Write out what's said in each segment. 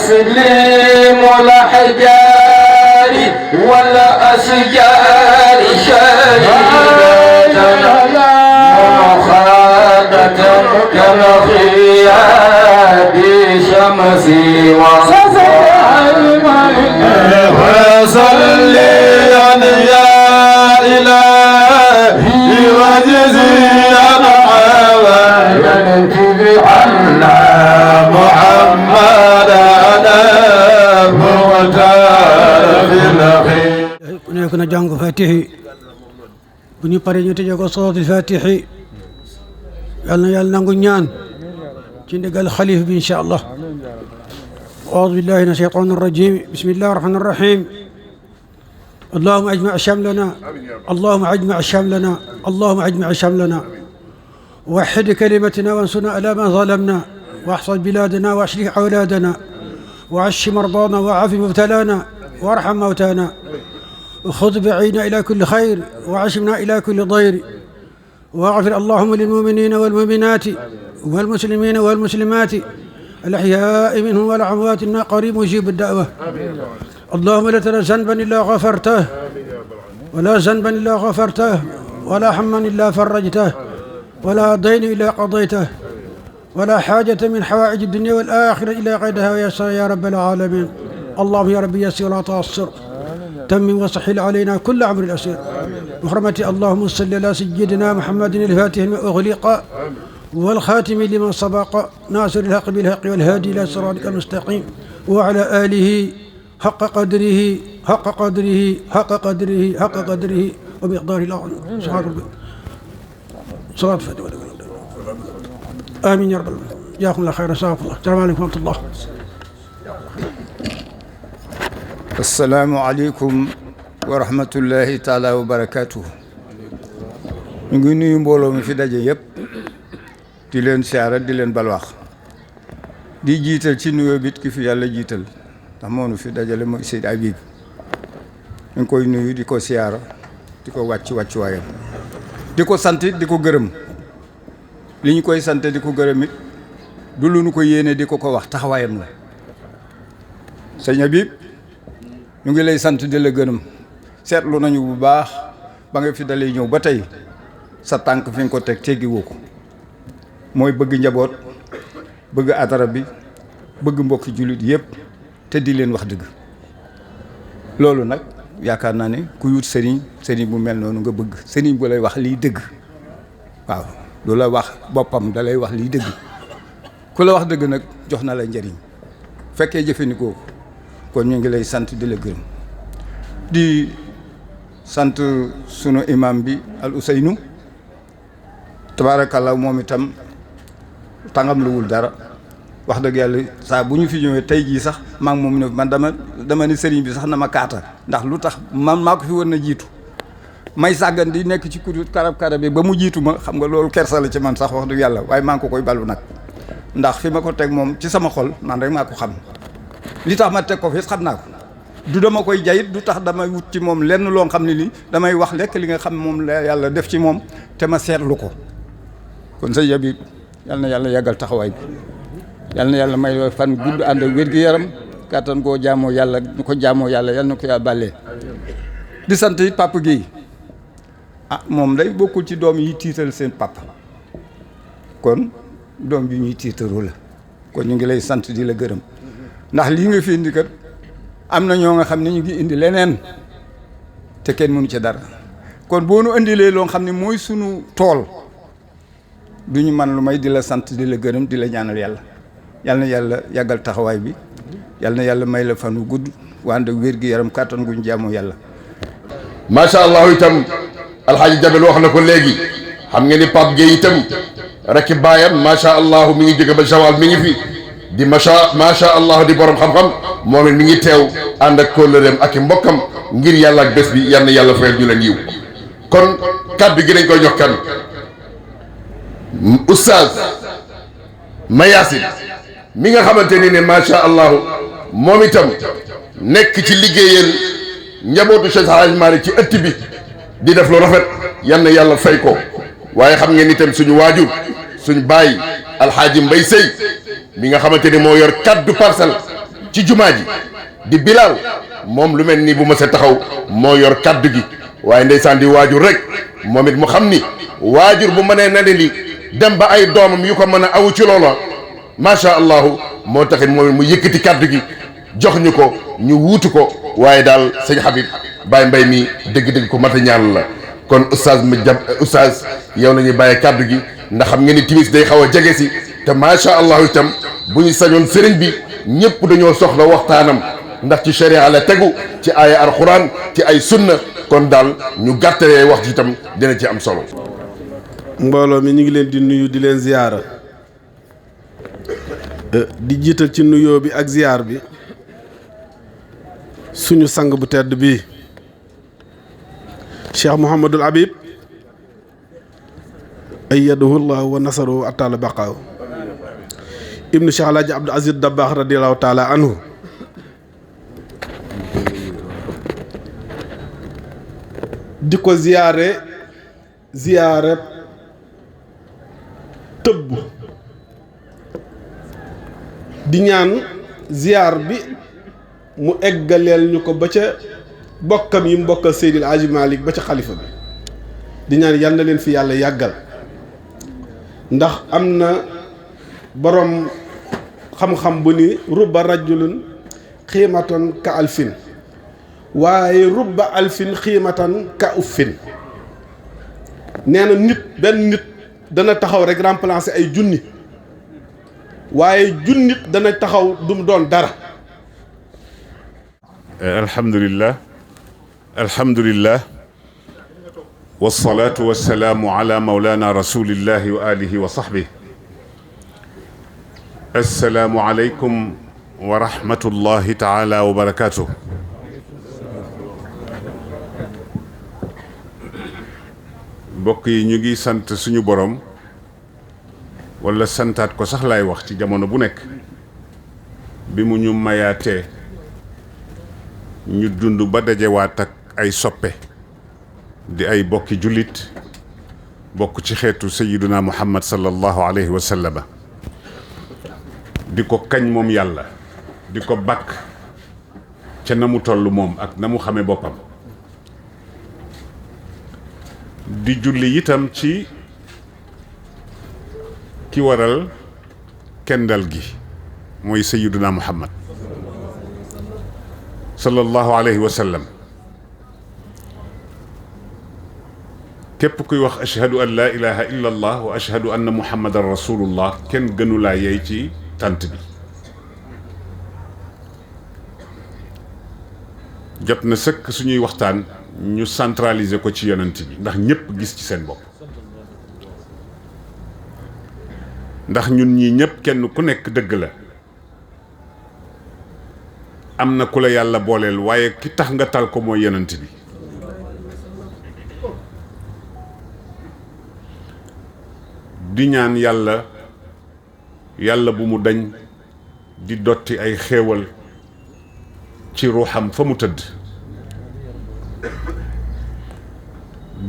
تسليم الأحجار والأشجار شهيدتنا مخادة كالخياد شمسي وصلي يا إلهي وجزيا عنا محمد كنا جانغ فاتحي بني باري تجاكو صلاة الفاتحي يالنا نانغو نيان جندق الخليفة إن شاء الله. أعوذ بالله من الشيطان الرجيم. بسم الله الرحمن الرحيم. اللهم أجمع شملنا اللهم أجمع شملنا اللهم أجمع شملنا وحد كلمتنا وانصرنا على ما ظلمنا واحفظ بلادنا واشرح أولادنا وعش مرضانا وعاف مبتلانا وارحم موتانا وخذ بعينا إلى كل خير وعشمنا إلى كل ضير واغفر اللهم للمؤمنين والمؤمنات والمسلمين والمسلمات الأحياء منهم والأموات إنك قريب مجيب الدعوة. اللهم لا تدع ذنبا إلا غفرته ولا ذنبا إلا غفرته ولا هما إلا فرجته ولا دين إلا قضيته ولا حاجة من حوائج الدنيا والآخرة إلا قضيتها ويسر يا رب العالمين. اللهم يا ربي يسر ولا تعسر تمم وسهل علينا كل أمر الأسير بحرمة اللهم صل على سيدنا محمد الفاتح لما أغلق والخاتم لمن سبق ناصر الحق بالحق والهادي إلى صراطك المستقيم وعلى آله حق قدره حق قدره حق قدره حق قدره ومقداره العظيم. صلاة الفاتحة. آمين يا رب العالمين. جزاكم الله خيرا. السلام عليكم ورحمة الله. السلام عليكم ورحمة الله تعالى وبركاته. ñu ngi nuyu mbooloo mi fi daje yëpp di leen siyaara di leen balwaax di jiital ci nuyoo bit ki fi yàlla jiital ndax moo nu fi dajale mooy Seydi Habib ñu ngi koy nuyu di ko siyaara di ko wàccuwaayam di ko sant di ko gërëm li ñu koy sant di ko gërëm it du lu nu ko yéene di ko wax taxawaayam la. Sëñ Habib ñu ngi lay sant di la gërëm seetlu nañu bu baax ba nga fi dalee ñëw ba tey sa tànk fi nga ko teg teggiwoo ko mooy bëgg njaboot bëgg adara bi bëgg mbokki jullit yëpp te di leen wax dëgg loolu nag yaakaar naa ne ku yut sëriñ bu mel noonu nga bëgg sëriñ bu lay wax liy dëgg waaw lu la wax boppam da lay wax liy dëgg ku la wax dëgg nag jox na la njëriñ fekkee jëfandikoo kon ñu ngi lay sant di la gërëm di sant sunu imam bi al Ousseynou tabaarakallaa moom itam tàngam luwul dara wax dëgg yàlla saa bu ñu fi ñëwee tey jii sax maa ngi moom ne man dama ne sëriñ bi sax na ma kaata ndax lu tax man maa ko fi war na jiitu may sàggan di nekk ci kudu karab bi ba mu jiitu ma xam nga loolu kersa la ci man sax wax dëgg yàlla waaye maa ngi ko koy balu nag ndax fi ma ko teg moom ci sama xol man rek maa ko xam li tax ma teg ko fi xam naa ko du dama koy jayit du tax damay wut ci moom lenn loo xam ne ni damay wax lekk li nga xam moom la yàlla def ci moom te ma seetlu ko kon Sëñ Habib yal na yàlla yàggal taxawaay bi yal na yàlla may fan gudd ànd ak wér-gu-yaram kàttan koo jaamoo yàlla ñu ko jaamoo yàlla yal na ko yaa bàllee di sant it Papa Guèye moom day bokkul ci doom yi tiital seen papa kon doom bi ñuy tiitaru la kon ñu ngi lay sant di la gërëm ndax lii nga fi indi kat am na ñoo nga xam ne ñu ngi indi leneen te kenn mënu ci dara kon boo nu indilee loo xam ne mooy sunu tool du ñu man lu may di la sant di la gërëm di la ñaanal yàlla yal na yàlla yàggal taxawaay bi yal na yàlla may la fan wu gudd wànd ak wér-gi-yaram kàttan guñ jaamu yàlla. macha allah itam alxaaji Jabel wax na ko léegi xam nga ni Pape Guèye itam rekk baayam macha allah mi ngi jóge ba Joal mi ngi fi di macha allah di borom xam-xam moom it mi ngi teew ànd ak kóllëreem ak i mbokkam ngir yàlla ak bés bi yal na yàlla fayal ñu leen yiw kon kàddu gi dañ koy jox kan oustaz Mayacine mi nga xamante ni ne macha allah moom itam nekk ci liggéeyal njabootu Cheikh Hadj Malick ci ëtt bi di def lu rafet yal na yàlla fay ko waaye xam ngeen itam suñu waajur suñu baay alxaaji Mbay Sëy mi nga xamante ni moo yor kaddu Parcelles ci jumaa ji di Bilal moom lu mel ni bu ma sa taxaw moo yor kaddu gi waaye ndeysaan di waajur rek moom it mu xam ni waajur bu mënee na li dem ba ay doomam yu ko mën a awu ci loola macha allahu moo taxit moom mu yëkkati kaddu gi jox ñu ko ñu wuutu ko waaye daal sëñ Habib Baye Mbaye mi dëgg-dëgg ko mat a ñaan la kon oustaz mu jab oustaz yow la ñuy bàyyi kaddu gi ndax xam nga ni timis day xaw a jege si te macha allah itam bu ñu sañoon sëriñ bi ñëpp dañoo soxla waxtaanam ndax ci sharia la tegu ci aaya alquran ci ay sunna kon daal ñu gàttalee wax ji itam dina ci am solo. mbooloo mi ñu ngi leen di nuyu di leen ziyaara di jiital ci nuyoo bi ak ziyaar bi suñu sang bu tedd bii Cheikh Mouhamadul Habib ayyadahu llah wa nasarahu ataala baqaaw ibnu Cheikh Alaaji Abdou Aziz Dabakh radiallahu taala anhu di ko ziyaare tëbb di ñaan ziyaar bi mu eggaleel ñu ko ba ca bokkam yi mu bokkal Seydil Hadji Malick ba ca xalifa bi di ñaan yal na leen fi yàlla yàggal ndax am na boroom xam-xam bu ni rubba rajulun xiimatan ka alfin waaye rubba alfin xiimatan ka uffin nee na nit benn nit dana taxaw rek remplacer ay junni waaye junnit dana taxaw dum doon dara. alhamdulillah wasalaatu wasalaamu ala maulana rasulillahi wa alihi wa sahbihi. assalaamu aleykum wa rahmatullahi taala wa barakatuh. mbokk yi ñu ngi sant suñu borom wala santaat ko sax laay wax ci jamono bu nekk bi mu ñu mayaatee ñu dund ba dajewaat ak ay soppe di ay bokki jullit bokk ci xeetu sayyiduna muhammad sallallahu alayhi wa sallam di ko kañ moom yàlla di ko bàkk ca na mu toll moom ak na mu xame boppam di julli itam ci ki waral kendal gi mooy sayyiduna muhammad sallallahu alayhi wa sallam képp kuy wax ashhadu an laa ilaha illa allah wa ashhadu anna muhammadan rasulullah kenn gënu laa yey ci tant bi jot na sëkk suñuy waxtaan ñu centraliser ko ci yonent bi ndax ñëpp gis ci seen bopp ndax ñun ñii ñëpp kenn ku nekk dëgg la am na ku la yàlla booleel waaye ki tax nga tal ko mooy yonent bi di ñaan yàlla bu mu dañ di dotti ay xéewal ci ruuxam fa mu tëdd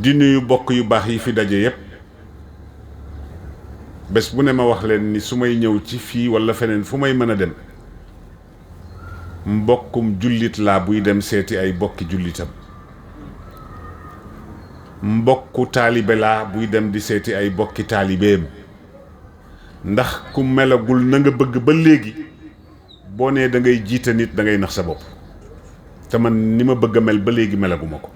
di nuyu bokk yu baax yi fi daje yépp bés bu ne ma wax leen ni su may ñëw ci fii walla feneen fu may mën a dem mbokkum jullit laa buy dem seeti ay bokki jullitam mbokku taalibe laa buy dem di seeti ay bokki taalibeem ndax ku melagul na nga bëgg ba léegi boo nee da ngay jiite nit da ngay nax sa bopp te man ni ma bëgg a mel ba léegi melaguma ko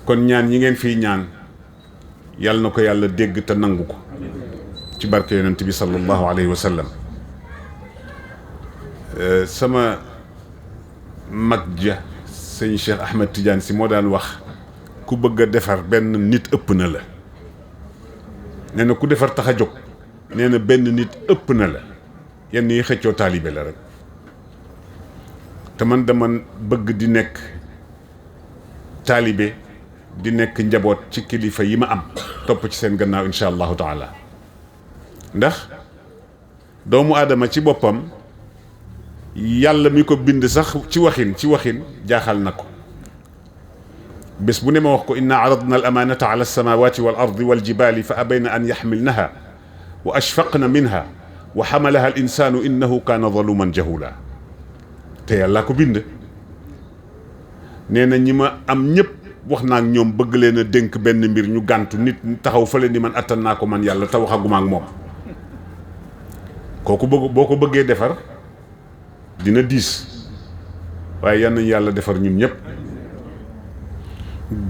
kon ñaan yi ngeen fiy ñaan yàlla na ko yàlla dégg te nangu ko ci barke yonent bi sallallahu alayhi wa sallam sama mag ja sëñ Cheikh Ahmed Tidiane si moo daan wax ku bëgg a defar benn nit ëpp na la nee na ku defar tax a jóg nee na benn nit ëpp na la yenn yi xëccoo taalibe la rek te man dama bëgg di nekk taalibe di nekk njaboot ci kilifa yi ma am topp ci seen gannaaw insha allahu taala ndax doomu aadama ci boppam yàlla mi ko bind sax ci waxin jaaxal na ko bés bu ne ma wax ko inna aradna al amanata ala alsamawati wal ardi wal jibali fa abayna an yaxmilnaha wa ashfaqna minha wa xamalaha al insaanu innahu kaana zaluman jahula te yàlla ko bind. nee na ñi ma am ñëpp wax naa ak ñoom bëgg leen a dénk benn mbir ñu gàntu nit taxaw fële ni man attan naa ko man yàlla te waxaguma ak moom. kooku boo ko bëggee defar dina diis waaye yal nañu yàlla defar ñun ñëpp.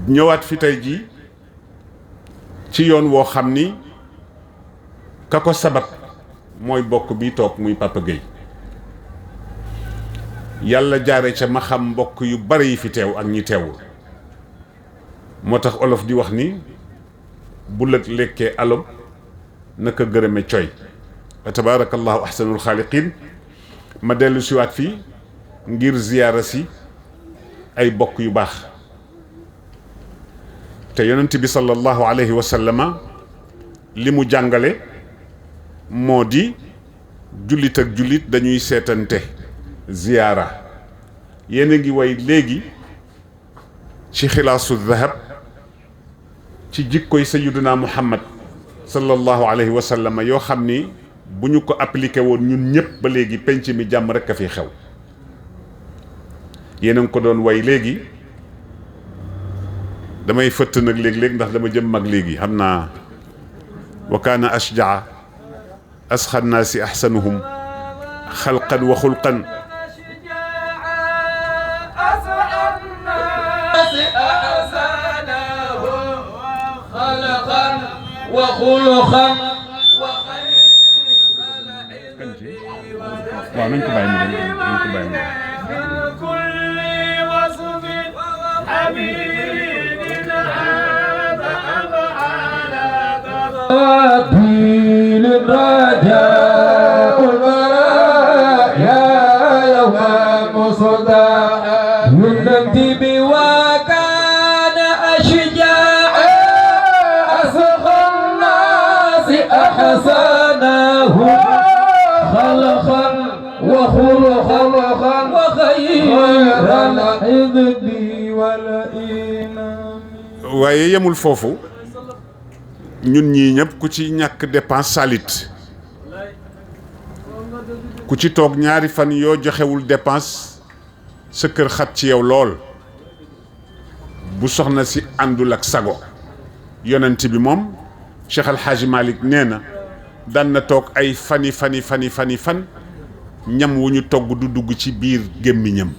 ñëwaat fi tey jii ci yoon woo xam ni ka ko sabab mooy bokk bi toog muy Papa Gueye. yàlla jaare ca ma xam mbokk yu bari yi fi teew ak ñi teewul. moo tax olof di wax ni bu lëg lekkee alob naka gërëme coy. tabaarakallahu ahsanul xaaliqiin. ma dellu siwaat fii ngir ziyaara si ay bokk yu baax. te yonent bi sallallahu alayhi wa sallama li mu jàngale moo di jullit ak jullit dañuy seetante ziyaara. yéen a ngi way léegi ci xilaasu dahab ci jikkoy sayyiduna Muhammad sallallahu alayhi wa sallama yoo xam ni bu ñu ko appliqué woon ñun ñëpp ba léegi penc mi jàmm rek a fi xew. yéen a ngi ko doon way léegi damay fëtt nag léeg-léeg ndax dama jëm mag léegi xam naa. wa kaana ashjaa asxa nnaasi axsanuhum xalqan wa xulqan waaw nañ ko bàyyi mu dem nañ ko bàyyi mu dem. دين الرجاء البرايا يوم مصدع والنمتم وكان أشجاع أسخى الناس أحسنه خلقا وخلقا وخيرا الحذب والإيمان. waaye yemul foofu. ñun ñii ñëpp ku ci ñàkk dépense salit ku ci toog ñaari fan yoo joxewul dépense sa kër xat ci yow lool bu soxna si àndul ak sago. yonent bi moom Cheikh Al Hadji Malick nee na daan na toog ay fan ñam wu ñu togg du dugg ci biir gémmiñam.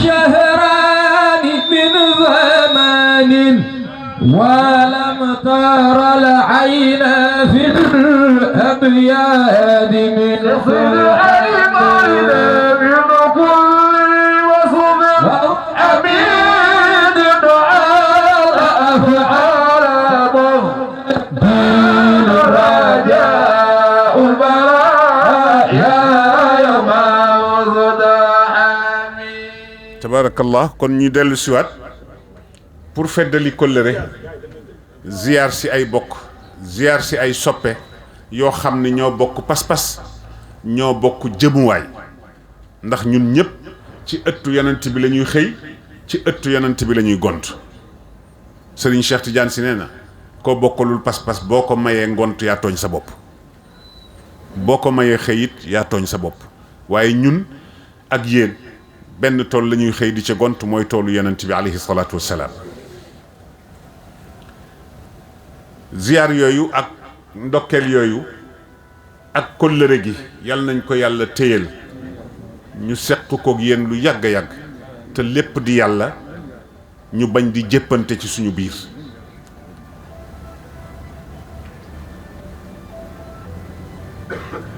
شهران من زمان ولم تر العين في الأبياد من العين من كل وصف أمين دعاء أفعال دين الرجاء البرايا يوم tabarakallah kon ñu dellu siwaat pour feddali kóllëre ziyaar si ay bokk ziyaar si ay soppe yoo xam ne ñoo bokk pas-pas ñoo bokk jëmuwaay ndax ñun ñëpp ci ëttu yonent bi la ñuy xëy ci ëttu yonent bi la ñuy gont. Serigne Cheikh Tidiane si nee na koo bokkalul pas-pas boo ko mayee ngont yaa tooñ sa bopp, boo ko mayee xëyit yaa tooñ sa bopp. waaye ñun ak yéen benn tool la ñuy xëy di ca gont mooy toolu yonent bi alayhi salaatu wassalaam. ziyaar yooyu ak ndokkeel yooyu ak kóllëre gi yal nañ ko yàlla téyal ñu seq koog yéen lu yàgg a yàgg te lépp di yàlla, ñu bañ di jëppante ci suñu biir.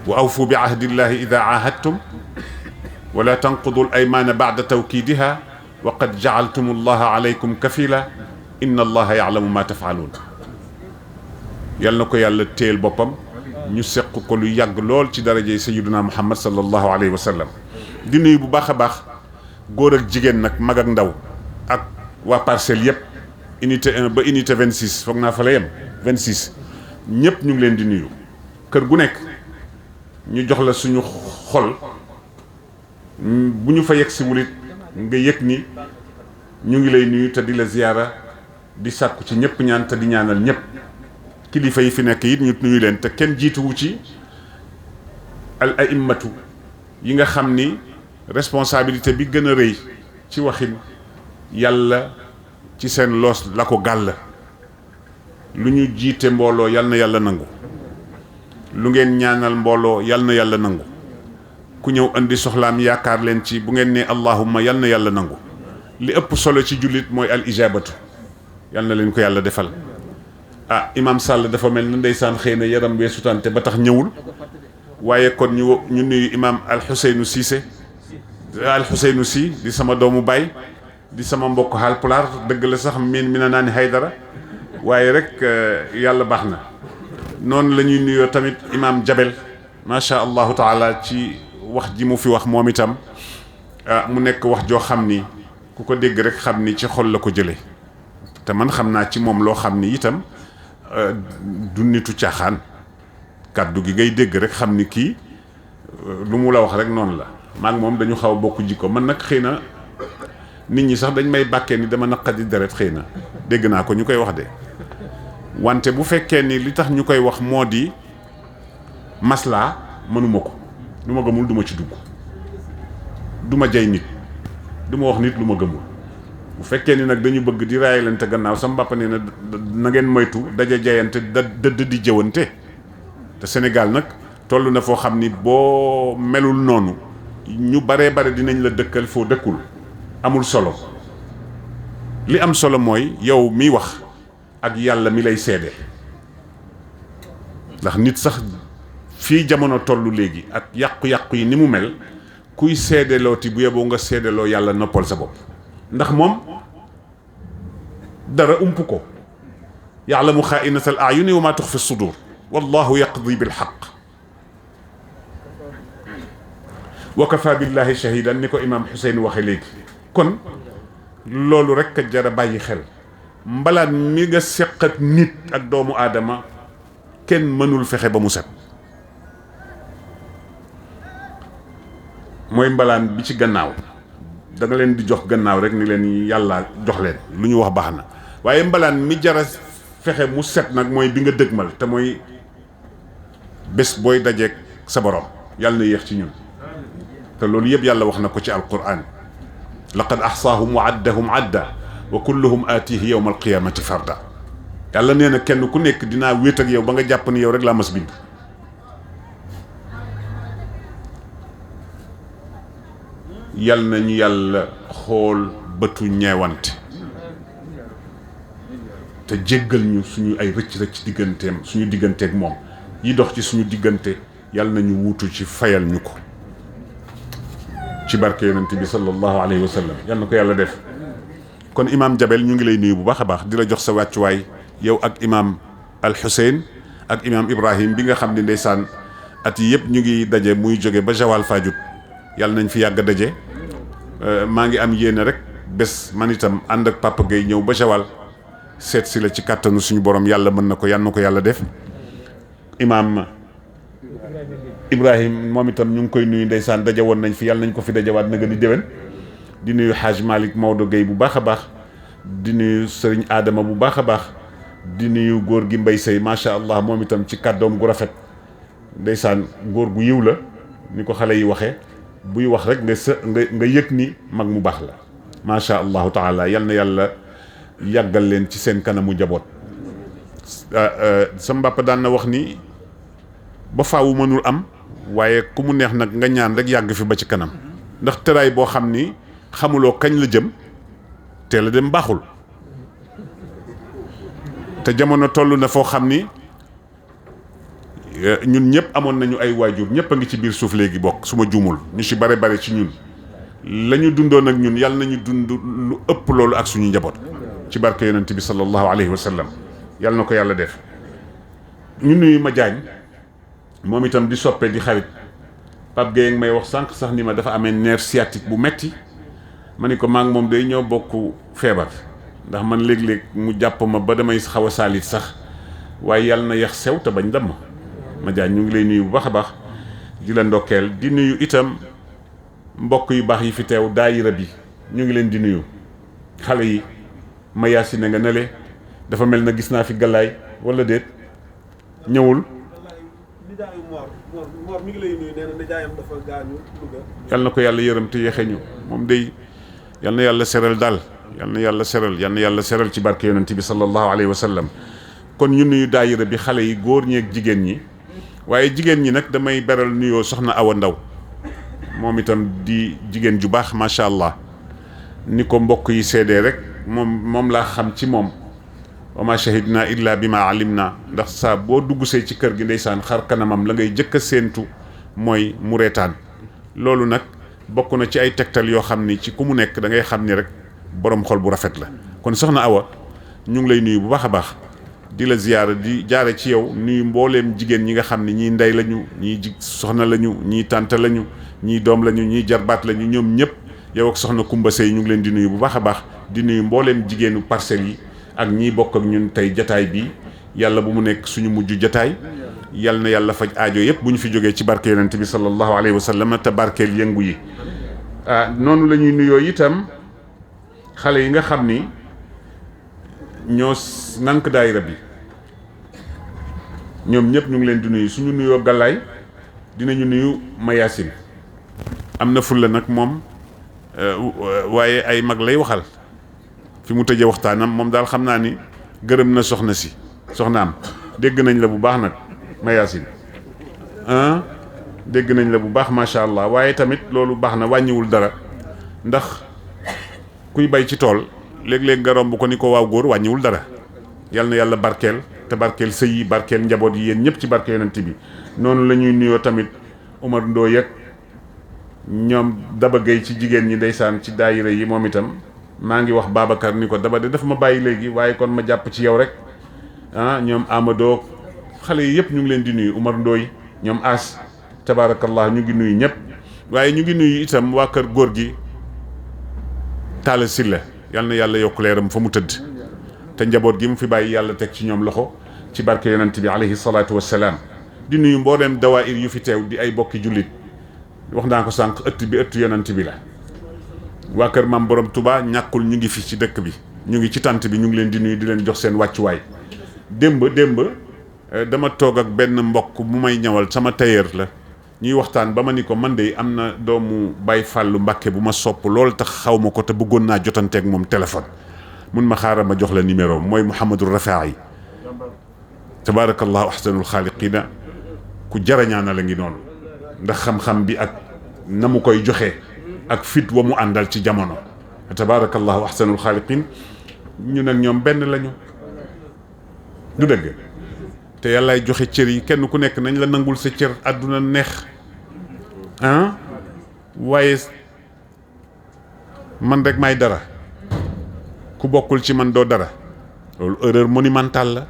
wa awfu bi ahdillahi ida ahadtum wala tanqudu al aymana ba'da tawkidiha wa qad ja'altum allaha alaykum kafila inna allaha ya'lamu ma taf'alun. yal na ko yàlla téel boppam ñu seq ko lu yàgg lool ci darajey sayyiduna muhammad sallallahu alayhi wa sallam. di nuyu bu baax a baax góor ak jigéen nag, mag ak ndaw, ak waa parcelle yëpp, unité 1 ba unité 26 foog naa fa la yem 26 ñëpp ñu ngi leen di nuyu. kër gu nekk ñu jox la suñu xol, bu ñu fa yegg si wulit nga yëg ni ñu ngi lay nuyu te di la ziyaara di sàkku ci ñëpp ñaan te di ñaanal ñëpp kilifa yi fi nekk it ñu nuyu leen te kenn jiituwu ci al a'immatu yi nga xam ni responsabilité bi gën a rëy ci waxin yàlla ci seen loos la ko gàll lu ñu jiite mbooloo yal na yàlla nangu lu ngeen ñaanal mbooloo yal na yàlla nangu ku ñëw indi soxlaam yaakaar leen ci bu ngeen ne allahumma yal na yàlla nangu li ëpp solo ci jullit mooy al ijabatu yal na leen ko yàlla defal ah imam Sall dafa mel na ndeysaan xëy na yaram bee sutante ba tax ñëwul waaye kon ñu nuyu imam al Xuseynu Siise al Xuseynu Si di sama doomu baay di sama mbokk Haalpulaar dëgg la sax mi na naa ni Haydara waaye rek yàlla baax na noonu la ñuy nuyoo tamit imam Jabel macha allahu taala ci wax ji mu fi wax moom itam mu nekk wax joo xam ni ku ko dégg rek xam ni ci xol la ko jëlee te man xam naa ci moom loo xam ni itam du nitu caaxaan kàddu gi ngay dégg rek xam ni kii lu mu la wax rek noonu la maa ngi moom dañu xaw a bokk jikko man nag xëy na nit ñi sax dañ may bàkkee ni dama naqadi deret xëy na dégg naa ko ñu koy wax de wante bu fekkee ni li tax ñu koy wax moo di maslaa mënuma ko lu ma gëmul du ma ci dugg du ma jay nit du ma wax nit lu ma gëmul bu fekkee ni nag dañu bëgg di raayalante gannaaw sama mbàpp ne na ngeen moytu daja jayante dëdd di jëwante te Sénégal nag toll na foo xam ni boo melul noonu ñu baree bare dinañ la dëkkal foo dëkkul amul solo li am solo mooy yow miy wax ak yàlla mi lay seede ndax nit sax fii jamono tollu léegi ak yàqu-yàqu yi ni mu mel kuy seedelooti bu yeboo nga seedeloo yàlla noppal sa bopp ndax moom dara ump ko ya'lamu xaa'inatal a'yuni wa ma tuxfi sudur wallahu yaqdi bil haqq wa kafa billahi shahidan ni ko imaam Xuseyn waxe léegi kon loolu rek a jara bàyyi xel mbalaan mi nga seq ak nit ak doomu aadama kenn mënul fexe ba mu set mooy mbalaan bi ci gannaaw da nga leen di jox gannaaw rek ni leen yàlla jox leen lu ñu wax baax na waaye mbalaan mi jara fexe mu set nag mooy bi nga dëgmal te mooy bés booy dajeek sa borom yàlla na yéex ci ñun te loolu yëpp yàlla wax na ko ci alquran laqad ahsaahum wa addahum adda wa kulluhum aatihi yawma alqiyamati farda yàlla nee na kenn ku nekk dinaa wéet ak yow ba nga jàpp ni yow rek laa mas bind yal na ñu yàlla xool bëtu ñeewante te jéggal ñu suñu ay rëcc-rëcc digganteem suñu digganteeg moom yi dox ci suñu diggante yal na ñu wuutu ci fayal ñu ko ci barke yonent bi sallallahu alayhi wa sallam yal na ko yàlla def kon imaam Jabel ñu ngi lay nuyu bu baax a baax di la jox sa wàccuwaay yow ak imaam Al Xuseyn ak imaam Ibrahim bi nga xam ne ndeysaan at yi yëpp ñu ngi daje muy jóge ba Joal Fadiouth yàlla nañ fi yàgg a daje maa ngi am yéene rek bés man itam ànd ak Papa Gueye ñëw ba Joal seet si la ci kàttanu suñu borom yàlla mën na ko yal na ko yàlla def imaam Ibrahim moom itam ñu ngi koy nuyu ndeysaan daje woon nañ fi yàlla nañ ko fi dajawaat na gën di déwén di nuyu Hadj Malick Maodo Gueye bu baax a baax di nuyu Sëriñ Adama bu baax a baax di nuyu góor gi Mbay Sey macha allah moom itam ci kàddoom gu rafet ndeysaan góor gu yiw la ni ko xale yi waxee buy wax rek nga yëg ni mag mu baax la macha allahu taala yal na yàlla yàggal leen ci seen kanamu njaboot sa mbàpp daan na wax ni ba faawu mënul am waaye ku mu neex nag nga ñaan rek yàgg fi ba ci kanam ndax tëraay boo xam ni xamuloo kañ la jëm teel a dem baaxul te jamono toll na foo xam ni ñun ñëpp amoon nañu ay waajur ñëpp a ngi ci biir suuf léegi bokk su ma juumul ñu ci bare bare ci ñun la ñu dundoon ak ñun yàlla nañu dund lu ëpp loolu ak suñu njaboot ci barke yonent bi sallallahu alayhi wa sallam yàlla na ko yàlla def ñu nuyu ma jaañ moom itam di soppe di xarit Pape Gueye may wax sànq sax ni ma dafa amee nerf sciatique bu metti ma ni ko maa ngi moom day ñëw bokk feebar ndax man léeg-léeg mu jàpp ma ba damay xaw a saalit sax waaye yàlla na yax sew te bañ damm ma jaañ ñu ngi lay nuyu bu baax a baax di la ndokkeel di nuyu itam mbokk yu baax yi fi teew daayira bi ñu ngi leen di nuyu xale yi ma yaasine nga nele dafa mel na gis naa fi Galaay wala déet ñëwul. Mor mi ngi lay nuyu nee na nijaayam dafa gaañu Louga. yal na ko yàlla yërëm te yeexe ñu moom day yal na yàlla seral daal yal na yàlla seral ci barke yonent bi sallallahu alayhi wa sallam. kon ñu nuyu daayira bi xale yi góor ñi ak jigéen ñi waaye jigéen ñi nag damay beral nuyoo soxna Awa Ndaw moom itam di jigéen ju baax macha allah ni ko mbokk yi seedee rek moom laa xam ci moom. wa ma shahidna illa bi ma alim na ndax saa boo dugg see ci kër gi ndeysaan xar kanamam la ngay jëkk a séentu mooy mu reetaan loolu nag bokk na ci ay tegtal yoo xam ni ci ku mu nekk da ngay xam ni rek borom xol bu rafet la. kon soxna Awa ñu ngi lay nuyu bu baax a baax di la ziyaara di jaare ci yow nuyu mbooleem jigéen ñi nga xam ni ñii ndey lañu ñii soxna lañu ñii tante lañu ñii doom lañu ñii jarbaat lañu ñoom ñëpp yow ak soxna Kumba Sey ñu ngi leen di nuyu bu baax a baax di nuyu mbooleem jigéenu Parcelles yi. ak ñiy bokk ak ñun tey jataay bi yàlla bu mu nekk suñu mujj jataay yal na yàlla faj aajo yëpp bu ñu fi jógee ci barke yonent bi sallallahu alayhi wa sallam te barkeel yëngu yi. noonu la ñuy nuyoo itam xale yi nga xam ni ñoo nànk daayira bi ñoom ñëpp ñu ngi leen di nuyu suñu nuyoo Galaay dinañu nuyu Mayacine am na fulla nag moom waaye ay mag lay waxal. fi mu tëjee waxtaanam moom daal xam naa ni gërëm na soxnaam dégg nañ la bu baax nag Mayacine dégg nañ la bu baax macha allah waaye tamit loolu baax na wàññiwul dara ndax kuy bay ci tool léeg-léeg nga romb ko ni ko waaw góor wàññiwul dara yal na yàlla barkeel te barkeel sëy yi barkeel njaboot yi yéen ñëpp ci barke yonent bi noonu la ñuy nuyoo tamit Omar Ndoye ak ñoom Daba Gueye ci jigéen ñi ndeysaan ci daayira yi moom itam. maa ngi wax Babacar ni ko Daba de daf ma bàyyi léegi waaye kon ma jàpp ci yow rek ñoom Amadou xale yi yëpp ñu ngi leen di nuyu Umar Ndooy ñoom As tabaarakallah ñu ngi nuyu ñëpp waaye ñu ngi nuyu itam waa kër góor gi Talla Sylla yal na yàlla yokk leeram fa mu tëdd te njaboot gi mu fi bàyyi yàlla teg ci ñoom loxo ci barke yonent bi alayhi salaatu wassalaam di nuyu mbooleem dawaayir yu fi teew di ay bokki jullit wax naa ko sànq ëtt bi ëttu yonent bi la. waa kër maam borom Touba ñàkkul ñu ngi fi ci dëkk bi ñu ngi ci tant bi ñu ngi leen di nuyu di leen jox seen wàccuwaay démb dama toog ak benn mbokk mu may ñawal sama tailleur la ñuy waxtaan ba ma ni ko man de am na doomu Baye Fàllu Mbàkke bu ma sopp loolu tax xaw ma ko te bëggoon naa jotanteeg moom téléphone mun ma xaaral ma jox la numéro mooy Mouhamadou Rafaay tabaarakallahu ahsanul xaaliqiina ku jarañaana la ngi noonu ndax xam-xam bi ak na mu koy joxe. ak fit wa mu àndal ci jamono tabaarakallahu ahsanul xaaliqin ñu nag ñoom benn lañu du dëgg te yàllaay joxe cër yi kenn ku nekk nañ la nangul sa cër àdduna neex waaye man rek may dara ku bokkul ci man doo dara loolu erreur monumentale la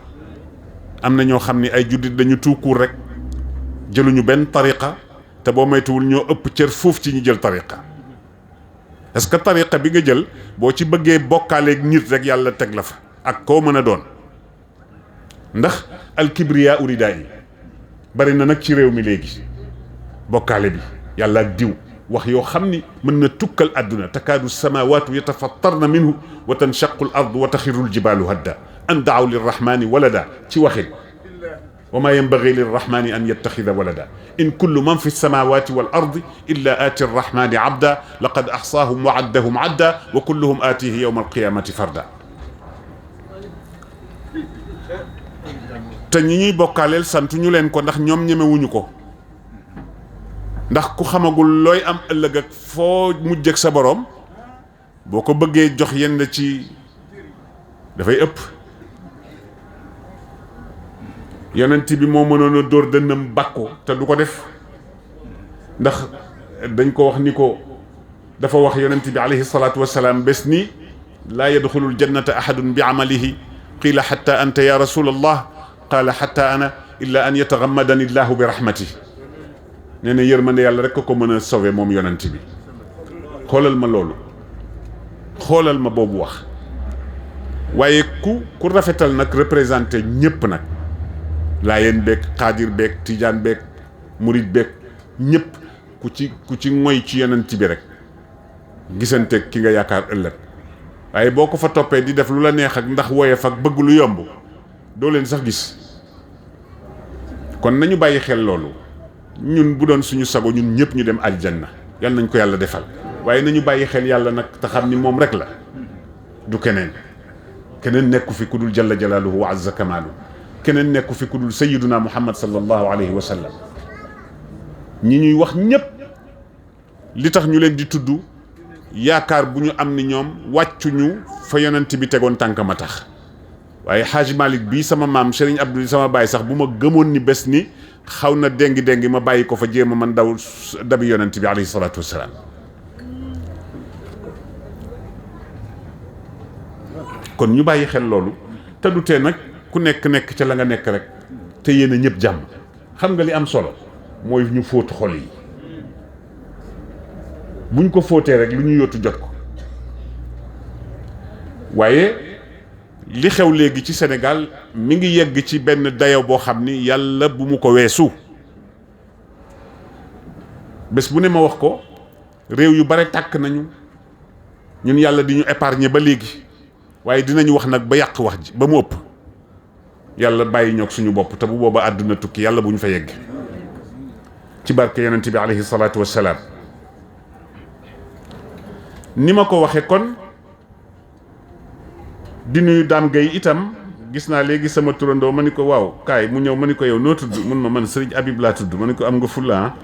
am na ñoo xam ni ay juddit dañu tuukuur rek jëluñu benn tariqa te boo moytuwul ñoo ëpp cër foofu ci ñu jël tariqa est-ce que tariqa bi nga jël boo ci bëggee bokkaaleeg nit rek yàlla teg la fa ak koo mën a doon ndax alkibriya uridaa yi bari na nag ci réew mi léegi bokkaale bi yàlla ak diw wax yoo xam ni mën na tukkal àdduna takaadu samaawaatu yatafattarna minhu wa tanshaqu al ardu wa taxiru al jibaalu hadda an daaw lirrahmani walada ci waxin wa maa yanbagi lirrahmani an yattaxida walada in kullu man fi samawati wal ardi illa aati arrahmani abda laqad axsaahum wa addahum adda wa kulluhum aatihi yowma alqiyamati farda te ñi ñuy bokkaaleel santu ñu leen ko ndax ñoom ñemewuñu ko ndax ku xamagul looy am ëllëg ak foo mujj ak sa boroom boo ko bëggee jox yenn ci dafay ëpp yonent bi moo mënoon a dóor dënnam bàkku te du ko def ndax dañ ko wax ni ko dafa wax yonent bi alayhi salaatu wassalaam bés ni laa yadxulul jannata ahadun bi amalihi qiila xatta anta ya rasulallah qaala xatta ana illa an yatagammadani llahu bi rahmatihi nee na yërmande yàlla rek ko mën a sauver moom yonent bi xoolal ma loolu xoolal ma boobu wax waaye ku rafetal nag représenté ñëpp nag laayeen beeg xaadir beeg tijaan beeg murit beeg ñëpp ku ci ngoy ci yonent bi rek gisanteeg ki nga yaakaar ëllëg waaye boo ko fa toppee di def lu la neex ak ndax woyof ak bëgg lu yomb doo leen sax gis. kon nañu bàyyi xel loolu ñun bu doon suñu sago ñun ñëpp ñu dem aljanna yal nañ ko yàlla defal waaye nañu bàyyi xel yàlla nag te xam ni moom rek la du keneen nekku fi ku dul jalla jalaaluhu wa azza kamaalu keneen nekku fi ku dul sayyiduna muhammad sallallahu alayhi wa sallam ñi ñuy wax ñëpp li tax ñu leen di tudd yaakaar bu ñu am ni ñoom wàccuñu fa yonent bi tegoon tànkam a tax waaye Xaaji Malick bii sama maam Serigne Abdou sama baay sax bu ma gëmoon ni bés ni xaw na déngi ma bàyyi ko fa jéem a man dabi yonent bi alayhi salaatu wassalaam kon ñu bàyyi xel loolu te du tee nag ku nekk ca la nga nekk rek te yéen a ñëpp jàmm. xam nga li am solo mooy ñu fóotu xol yi buñ ko fóotee rek lu ñu yóotu jot ko waaye li xew léegi ci Sénégal mi ngi yegg ci benn dayo boo xam ni yàlla bu mu ko weesu bés bu ne ma wax ko réew yu bare tàkk nañu ñun yàlla di ñu épargner ba léegi waaye dinañu wax nag ba yàq wax ji ba mu ëpp yàlla bàyyi ñoog suñu bopp te bu booba àdduna tukki yàlla bu ñu fa yegg ci barke yonent bi alayhi salaatu wassalaam ni ma ko waxe kon di nuyu Dame Gueye itam gis naa léegi sama turandoo ma ni ko waaw kaay mu ñëw ma ni ko yow noo tudd mun ma man Serigne Habib laa tudd ma ni ko am nga fulla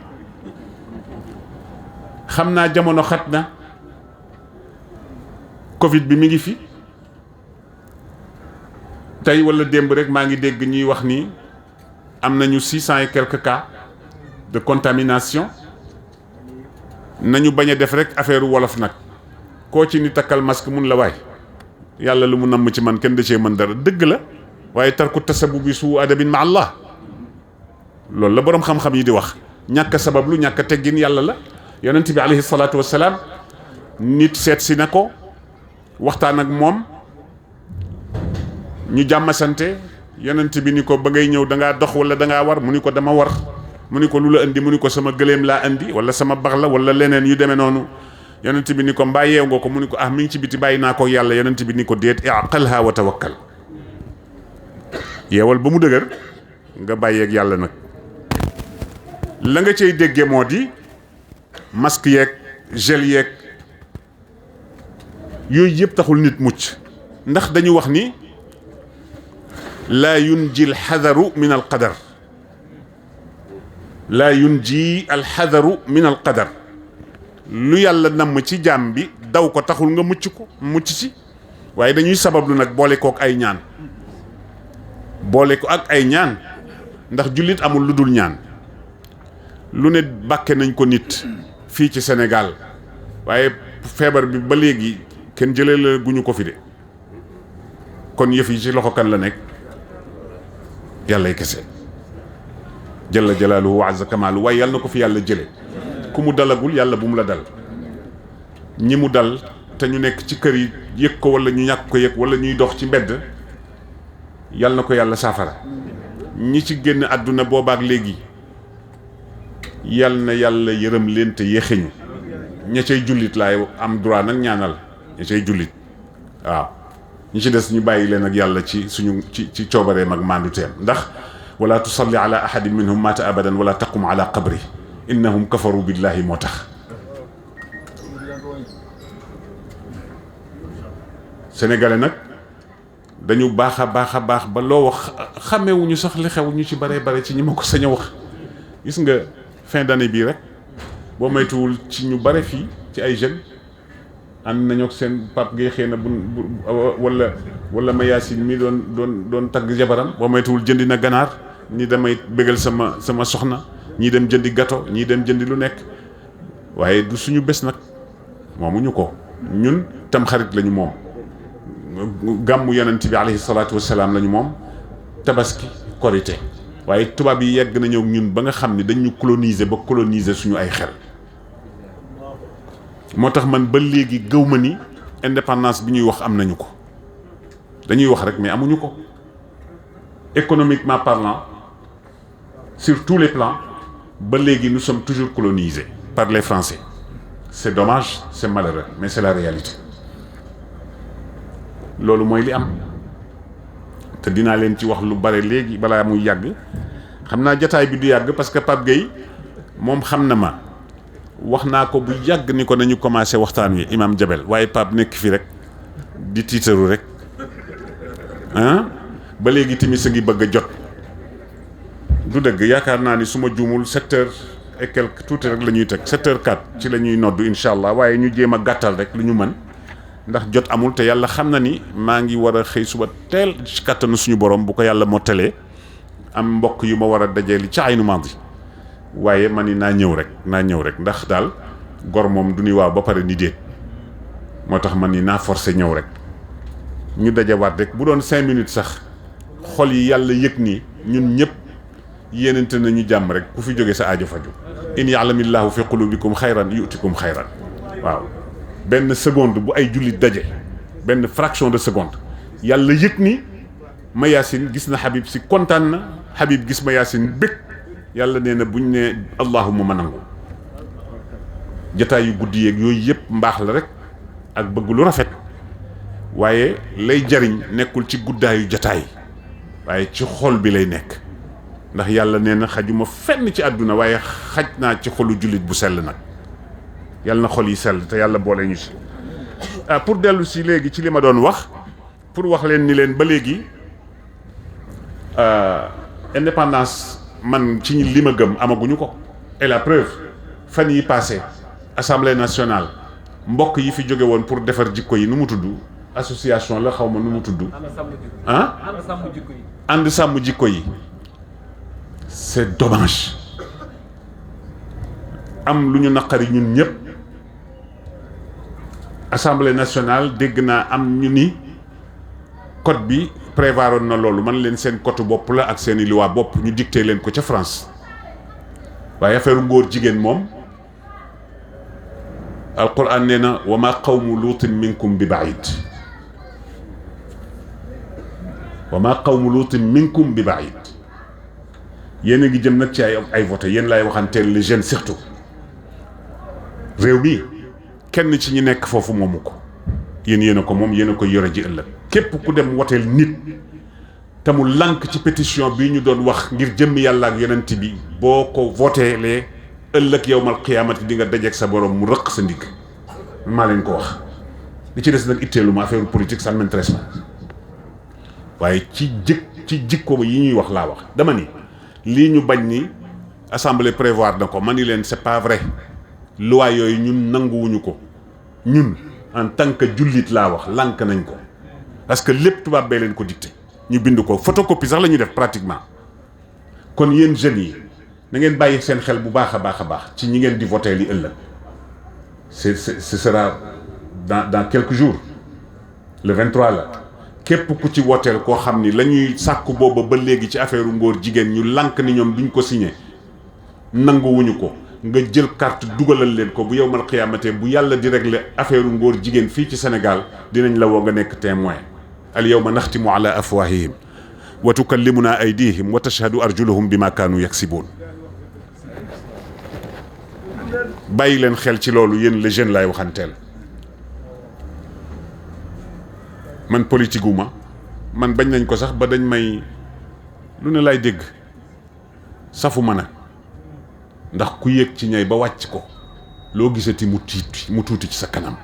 xam naa jamono xat na Covid bi mi ngi fi tey wala démb rek maa ngi dégg ñuy wax ni am nañu 600 et quelques cas de contamination nañu bañ a def rek affaire wolof nag koo ci ni takkal masque mun la waay yàlla lu mu namm ci man kenn da cee mën dara dëgg la waaye tarku tasabu bi su adabin ma allah loolu la boroom xam-xam yi di wax ñàkk sabab lu ñàkk teggin yàlla la yonent bi alayhi salaatu wassalaam nit seet si na ko waxtaan ak moom ñu jàmmasante yonent bi ni ko ba ngay ñëw da ngaa dox wala da ngaa war mu ni ko dama war mu ni ko lu la indi mu ni ko sama gëléem laa indi wala sama bax la wala leneen yu demee noonu yonent bi ni ko mbaa yeew nga ko mu ni ko mi ngi ci biti bàyyi naa ko yàlla yonent bi ni ko déet iqalha wa tawakkal yeewal ba mu dëgër nga bàyyeeg yàlla nag la nga cay déggee moo di masque yeeg gel yeeg yooyu yëpp taxul nit mucc ndax dañu wax ni laa yunji alxadaru min alqadar laa yunji alxadaru min alqadar lu yàlla namm ci jaam bi daw ko taxul nga mucc ci waaye dañuy sabablu nag boole kook ay ñaan boole ko ak ay ñaan ndax jullit amul lu dul ñaan lu ne bàkke nañ ko nit fii ci Sénégal waaye feebar bi ba léegi kenn jëlee la guñu ko fi de kon yëf yi ci loxo kan la nekk yàllay kese jalla jalaaluhu wa azza kamaalu waaye yàlla na ko fi yàlla jële ku mu dalagul yàlla bu mu la dal ñi mu dal te ñu nekk ci kër yi yëg ko wala ñu ñàkk ko yëg wala ñuy dox ci mbedd yàlla na ko yàlla saafara ñi ci génn àdduna boobaak léegi yàlla na yàlla yërëm leen te yéexeñu ña cay jullit laay am droit nag ñaanal ña cay jullit waaw ñi ci des ñu bàyyi leen ak yàlla ci suñu ci coobareem ak maanduteem ndax wala tusalli ala ahadin minhum mata abadan wala taqum ala qabri innahum kafaru billahi moo tax sénégalais nag dañu baax a baax ba loo wax xàmmewuñu sax li xew ñu ci bare ci ñi ma ko sañ a wax gis nga fin d'année bii rek boo moytuwul ci ñu bare fii ci ay jeunes ànd nañu ak seen pap ngay xëy na bu wala Mayacine mi doon tagg jabaram boo moytuwul jëndi na ganaar ni damay bégal sama soxna ñii dem jëndi gâteau ñii dem jëndi lu nekk waaye du suñu bés nag moomuñu ko ñun tam xarit lañu moom gàmmu yonent bi alayhi salaatu wassalaam lañu moom tabaski korité waaye tubaab yi yegg na ñëw ñun ba nga xam ne dañu coloniser ba coloniser suñu ay xel moo tax man ba léegi gëw ma ni indépendance bi ñuy wax am nañu ko dañuy wax rek mais amuñu ko économiquement parlant sur tous les plans ba léegi nous sommes toujours colonisés par les Français c'est dommage c'est malheureux mais c'est la réalité loolu mooy li am te dinaa leen ci wax lu bare léegi balaa muy yàgg xam naa jataay bi du yàgg parce que Pape Gueye moom xam na ma wax naa ko bu yàgg ni ko nañu commencé waxtaan wi Imam Jabel waaye Pape nekk fi rek di tiitaru rek ba léegi timis a ngi bëgg a jot du dëgg yaakaar naa ni su ma juumul 7 heures et quelque tuuti rek la ñuy teg 7 heures 4 ci la ñuy noddu incha allah waaye ñu jéem a gàttal rek lu ñu mën ndax jot amul te yàlla xam na ni maa ngi war a xëy suba teel ci kàttanu suñu borom bu ko yàlla mottalee am mbokk yu ma war a dajeel ci aynu mandi waaye ma ni naa ñëw rek ndax daal gor moom du ni waaw ba pare ni déet moo tax man ni naa forcé ñëw rek ñu dajawaat rek bu doon 5 minutes sax xol yi yàlla yëg ni ñun ñëpp yéenante nañu jàmm rek ku fi jóge sa aajo faju in ya'lamillahu fi qulubikum xayran yu'tikum xayran waaw benn seconde bu ay jullit daje benn fraction de seconde yàlla yëg ni Mayacine gis na Habib si kontaan na Habib gis Mayacine bëgg yàlla nee na buñ ne allahumma ma nangu jataay yu guddi yeeg yooyu yëpp mbaax la rek ak bëgg lu rafet waaye lay jariñ nekkul ci guddaayu jataay waaye ci xol bi lay nekk ndax yàlla nee na xajuma fenn ci àdduna waaye xaj naa ci xolu jullit bu sell nag yàlla na xol yi sell te yàlla boole ñu si pour dellu si léegi ci li ma doon wax pour wax leen ni leen ba léegi indépendance man ci li ma gëm amaguñu ko et la preuve fan yi passé assemblée nationale mbokk yi fi jóge woon pour defar jikko yi nu mu tudd association la xaw ma nu mu tudd ànd sàmm jikko yi c'est dommage am lu ñu naqari ñun ñëpp assemblée nationale dégg naa am ñu ni code bi prévoiroon na loolu man leen seen code bopp la ak seeni loi bopp ñu dicté leen ko ca France waaye affaire ngóor jigéen moom alquran nee na wa ma qawmu luutin minkum bi baid wa ma qawmu luutin minkum bi baid yéen a ngi jëm nag ci ay voté yéen laay waxanteel les jeunes surtout réew mi kenn ci ñi nekk foofu moomu ko yéen a ko moom yéen a koy yore ji ëllëg képp ku dem woteel nit te mu lànk ci pétition bi ñu doon wax ngir jëmm yàlla ak yonent bi boo ko voteelee ëllëg yawmal qiyaamati di nga dajeeg sa borom mu rëq sa ndigg maa leen ko wax li ci des nag itteelu ma affaire politique ça ne m'intéresse pas waaye ci jikko yi ñuy wax laa wax dama ni lii ñu bañ ni assemblée prévoir na ko ma ni leen c'est pas vrai loi yooyu ñun nanguwuñu ko ñun en tant que jullit laa wax lànk nañ ko parce que lépp tubaab bee leen ko dicté ñu bind ko photocopie sax la ñuy def pratiquement kon yéen jeunes yi na ngeen bàyyi seen xel bu baax a baax ci ñi ngeen di voté li ëllëg ce sera dans quelques jours le 23 la képp ku ci woteel koo xam ni la ñuy sàkku booba ba léegi ci affaire ngóor jigéen ñu lànk ni ñoom duñ ko signé nanguwuñu ko nga jël carte dugalal leen ko bu yawmal qiyaamate bu yàlla di régler affaire ngóor jigéen fii ci Sénégal dinañ la woo nga nekk témoin al yawma naxtimu ala afwahihim wa tukallimuna aydihim wa tashhadu arjuluhum bima kaanu yaksibuun bàyyi leen xel ci loolu yéen les jeunes laay waxanteel man politique wu ma man bañ nañ ko sax ba dañ may lu ne lay dégg safu ma nag ndax ku yéeg ci ñay ba wàcc ko loo gisati mu tuuti ci sa kanam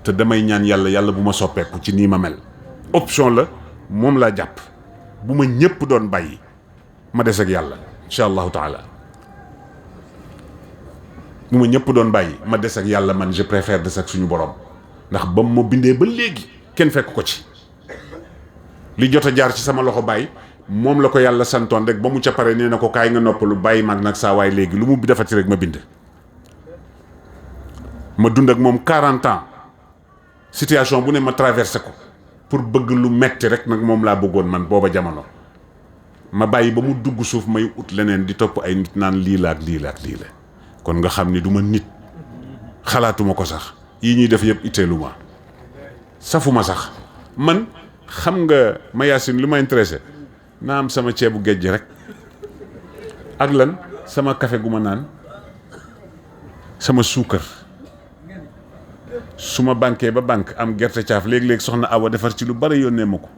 te damay ñaan yàlla bu ma soppeeku ci nii ma mel option la moom laa jàpp bu ma ñëpp doon bàyyi ma des ak yàlla incha allahu taala bu ma ñëpp doon bàyyi ma des ak yàlla man je préfère des ak suñu borom ndax ba ma bindee ba léegi kenn fekk ko ci li jot a jaar ci sama loxo bàyyi moom la ko yàlla santoon rek ba mu ca pare nee na ko kaay nga noppalu bàyyi mag nag saa waay léegi lu mu defati rek ma bind ma dund ak moom 40 ans situation bu ne ma traversé ko pour bëgg lu metti rek nag moom laa bëggoon man booba jamono ma bàyyi ba mu dugg suuf may ut leneen di topp ay nit naan lii la ak lii la ak lii la kon nga xam ni du ma nit xalaatuma ko sax yii ñuy def yëpp itteelu ma safuma sax man xam nga Mayacine lu ma intéressé naa am sama ceebu géej rek ak lan sama café gu ma naan sama suukar su ma banquee ba banque am gerte caaf léeg-léeg soxna Awa defar ci lu bari yónnee ma ko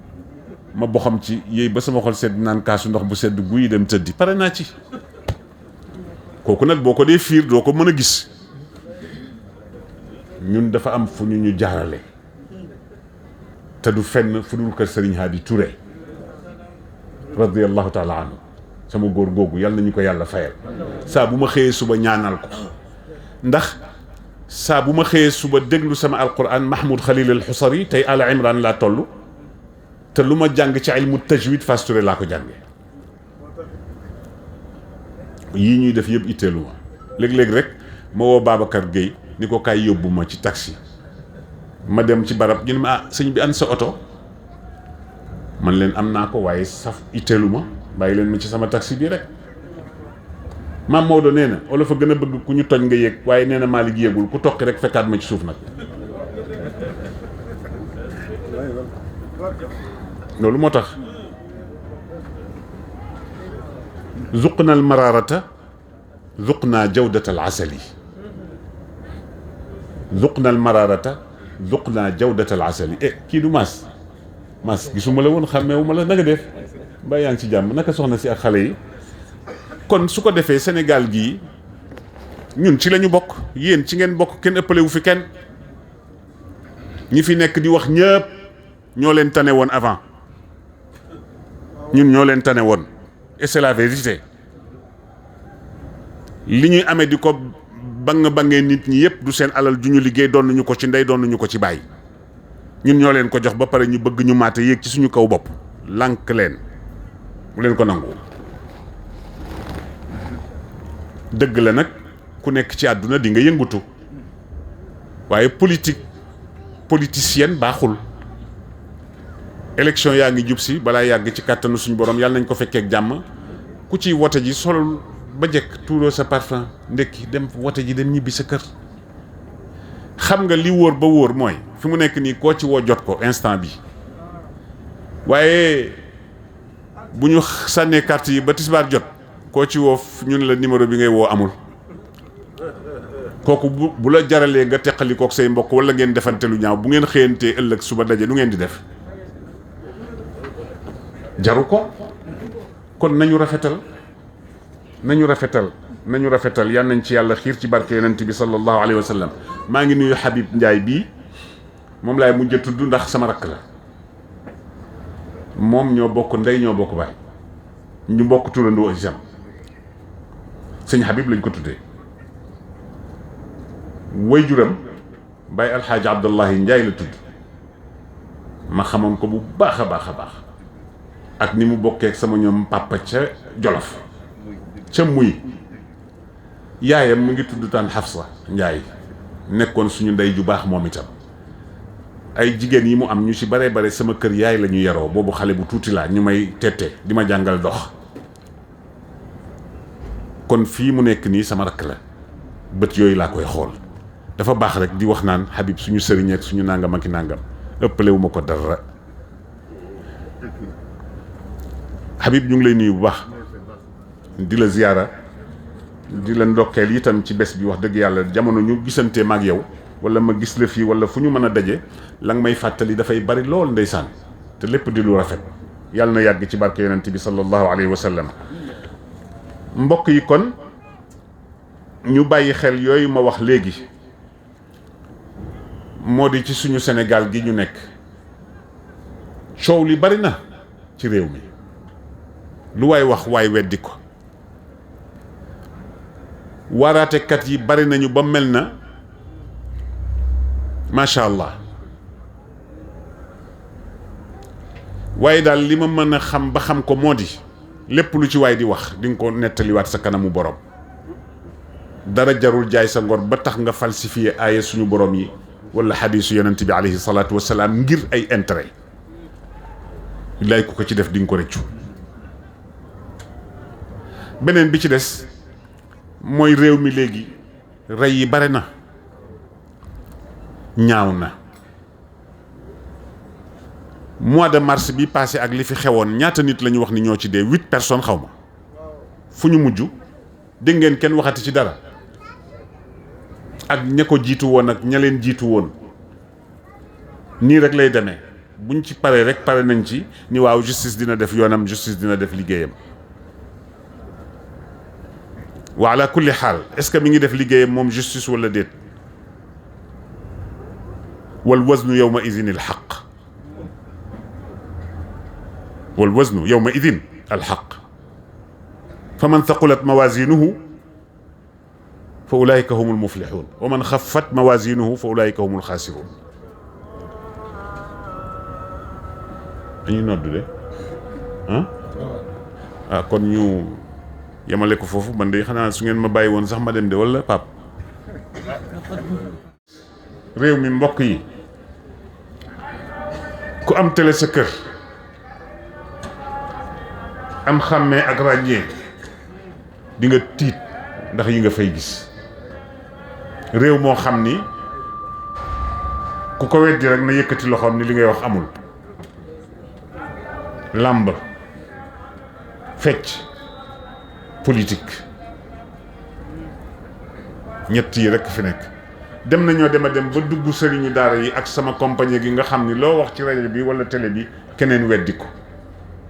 ma boxam ci yéey ba sama xol sedd naan kaasu ndox bu sedd guy dem tëddi pare naa ci. kooku nag boo ko dee fiir doo ko mën a gis ñun dafa am fu ñu jaarale te du fenn fu dul kër Serigne Hadi Touré radiyallahu taala anhu sama góor googu yàlla nañu ko yàlla fayal saa bu ma xëyee suba ñaanal ko ndax saa bu ma xëyee suba déglu sama alquran Mahmoud Khalil al Xusari tey Ala Imran laa toll te lu ma jàng ci ilmu tajwid Fass Touré laa ko jànge yii ñuy def yëpp itteelu ma léeg-léeg rek ma woo Babacar Gueye ni ko kaay yóbbu ma ci taxi ma dem ci barab ñu ne ma sëñ bi an sa oto man leen am naa ko waaye saf itteelu ma bàyyi leen ma ci sama taxi bi rek maam Maodo nee na olof a gën a bëgg ku ñu tooñ nga yéeg waaye nee na Malick yéegul ku toqi rek fekkaat ma ci suuf nag loolu moo tax zuqna al mararata zuqna jawdata al asali zuqna al mararata zuqna jawdata al asali kii du mas gisuma la woon xàmmeewuma la naka def mbaa yaa ngi ci jàmm naka soxna si ak xale yi kon su ko defee Sénégal gii ñun ci lañu bokk yéen ci ngeen bokk kenn ëppale wu fi kenn ñi fi nekk di wax ñëpp ñoo leen tane woon avant ñun ñoo leen tane woon et c'est la vérité li ñuy amee di ko bangee nit ñi yëpp du seen alal ju ñu liggéey doon ñu ko ci ndey doon ñu ko ci bàyyi ñun ñoo leen ko jox ba pare ñu bëgg ñu maate yéeg ci suñu kaw bopp lànk leen bu leen ko nangu. dëgg la nag ku nekk ci àdduna di nga yëngutu waaye politicienne baaxul. élection yaa ngi jub si balaa yàgg ci kàttanu suñu borom yàlla nañ ko fekkee ak jàmm ku ciy wote ji solul ba jekk tuuroo sa parfum ndekki dem wote ji dem ñibbi sa kër. xam nga li wóor ba wóor mooy fi mu nekk nii koo ci woo jot ko instant bi waaye bu ñu sànnee carte yi ba tisbaar jot koo ci woo ñun la numéro bi ngay woo amul kooku bu la jaralee nga teqali kook say mbokk wala ngeen defante lu ñaaw bu ngeen xëyantee ëllëg suba daje nu ngeen di def jaru ko. kon nañu rafetal yal nañ ci yàlla xiir ci barke yonent bi sallallahu alayhi wa sallam. maa ngi nuyu Habib Ndiaye bii moom laay mujj a tudd ndax sama rakk la moom ñoo bokk ndey ñoo bokk baay ñu bokk turandoo isam sëñ Habib lañ ko tuddee waajuram Baye Alxaaji Abdullahi Ndiaye la tudd ma xamoon ko bu baax a baax a baax ak ni mu bokkee ak sama ñoom papa ca Jolof ca muy yaayam mu ngi tudd taan Xafsa Ndiaye nekkoon suñu ndey ju baax moom itam ay jigéen yi mu am ñu ci bare bare sama kër yaay la ñu yaroo boobu xale bu tuuti laa ñu may tette di ma jàngal dox kon fii mu nekk nii sama rakk la bët yooyu laa koy xool dafa baax rek di wax naan Habib suñu sëriñ ak suñu nangam ak i nangam ëppale wu ma ko dara Habib ñu ngi lay nuyu bu baax di la ziyaara di la ndokkeel itam ci bés bi wax dëgg yàlla jamono ñu gisantee maag yow wala ma gis la fii wala fu ñu mën a daje la nga may fàttali dafay bari lool ndeysaan te lépp di lu rafet yàlla na yàgg ci barke yonent bi sallallahu alayhi wa sallam. mbokk yi kon ñu bàyyi xel yooyu ma wax léegi moo di ci suñu Sénégal gi ñu nekk coow li bari na ci réew mi lu waay wax waay weddi ko waaraatekat yi bari nañu ba mel na macha allah waaye daal li ma mën a xam ba xam ko moo di lépp lu ci waay di wax di nga ko nettaliwaat sa kanamu borom dara jarul jaay sa ngor ba tax nga falsifié aaya suñu borom yi wala xadiisu yonent bi alayhi salaatu wasalaam ngir ay intérêt lay ku ko ci def di nga ko rëccu. beneen bi ci des mooy réew mi léegi rey yi bare na ñaaw na mois de mars bi passé ak li fi xewoon ñaata nit la ñu wax ni ñoo ci dee 8 personnes xaw ma fu ñu mujj dégg ngeen kenn waxati ci dara ak ña ko jiitu woon ak ña leen jiitu woon nii rek lay demee buñ ci paree rek pare nañ ci ni waaw justice dina def yoonam justice dina def liggéeyam wa ala kulli xaal est-ce que mi ngi def liggéeyam moom justice wala déet wal waznu yawma idin al xaq wal waznu yawma idin al xaq fa man thaqulat mawazinuhu fa ulaika humul muflixuun wa man xaffat mawazinuhu fa ulaika humul xaasiruun dañuy noddu de ah kon ñu yemale ko foofu man de xanaa su ngeen ma bàyyi woon sax ma dem de wala pap réew mi mbokk yi ku am télé sa kër am xàmmee ak ràññee di nga tiit ndax yi nga fay gis réew moo xam ni ku ko weddi rek na yëkkati loxoom ni li ngay wax amul làmb fecc politique ñett yi rekk fi nekk dem nañoo dem ba dugg sëriñu daara yi ak sama compagnie gi nga xam ni loo wax ci rajo bi walla télé bi keneen weddi ko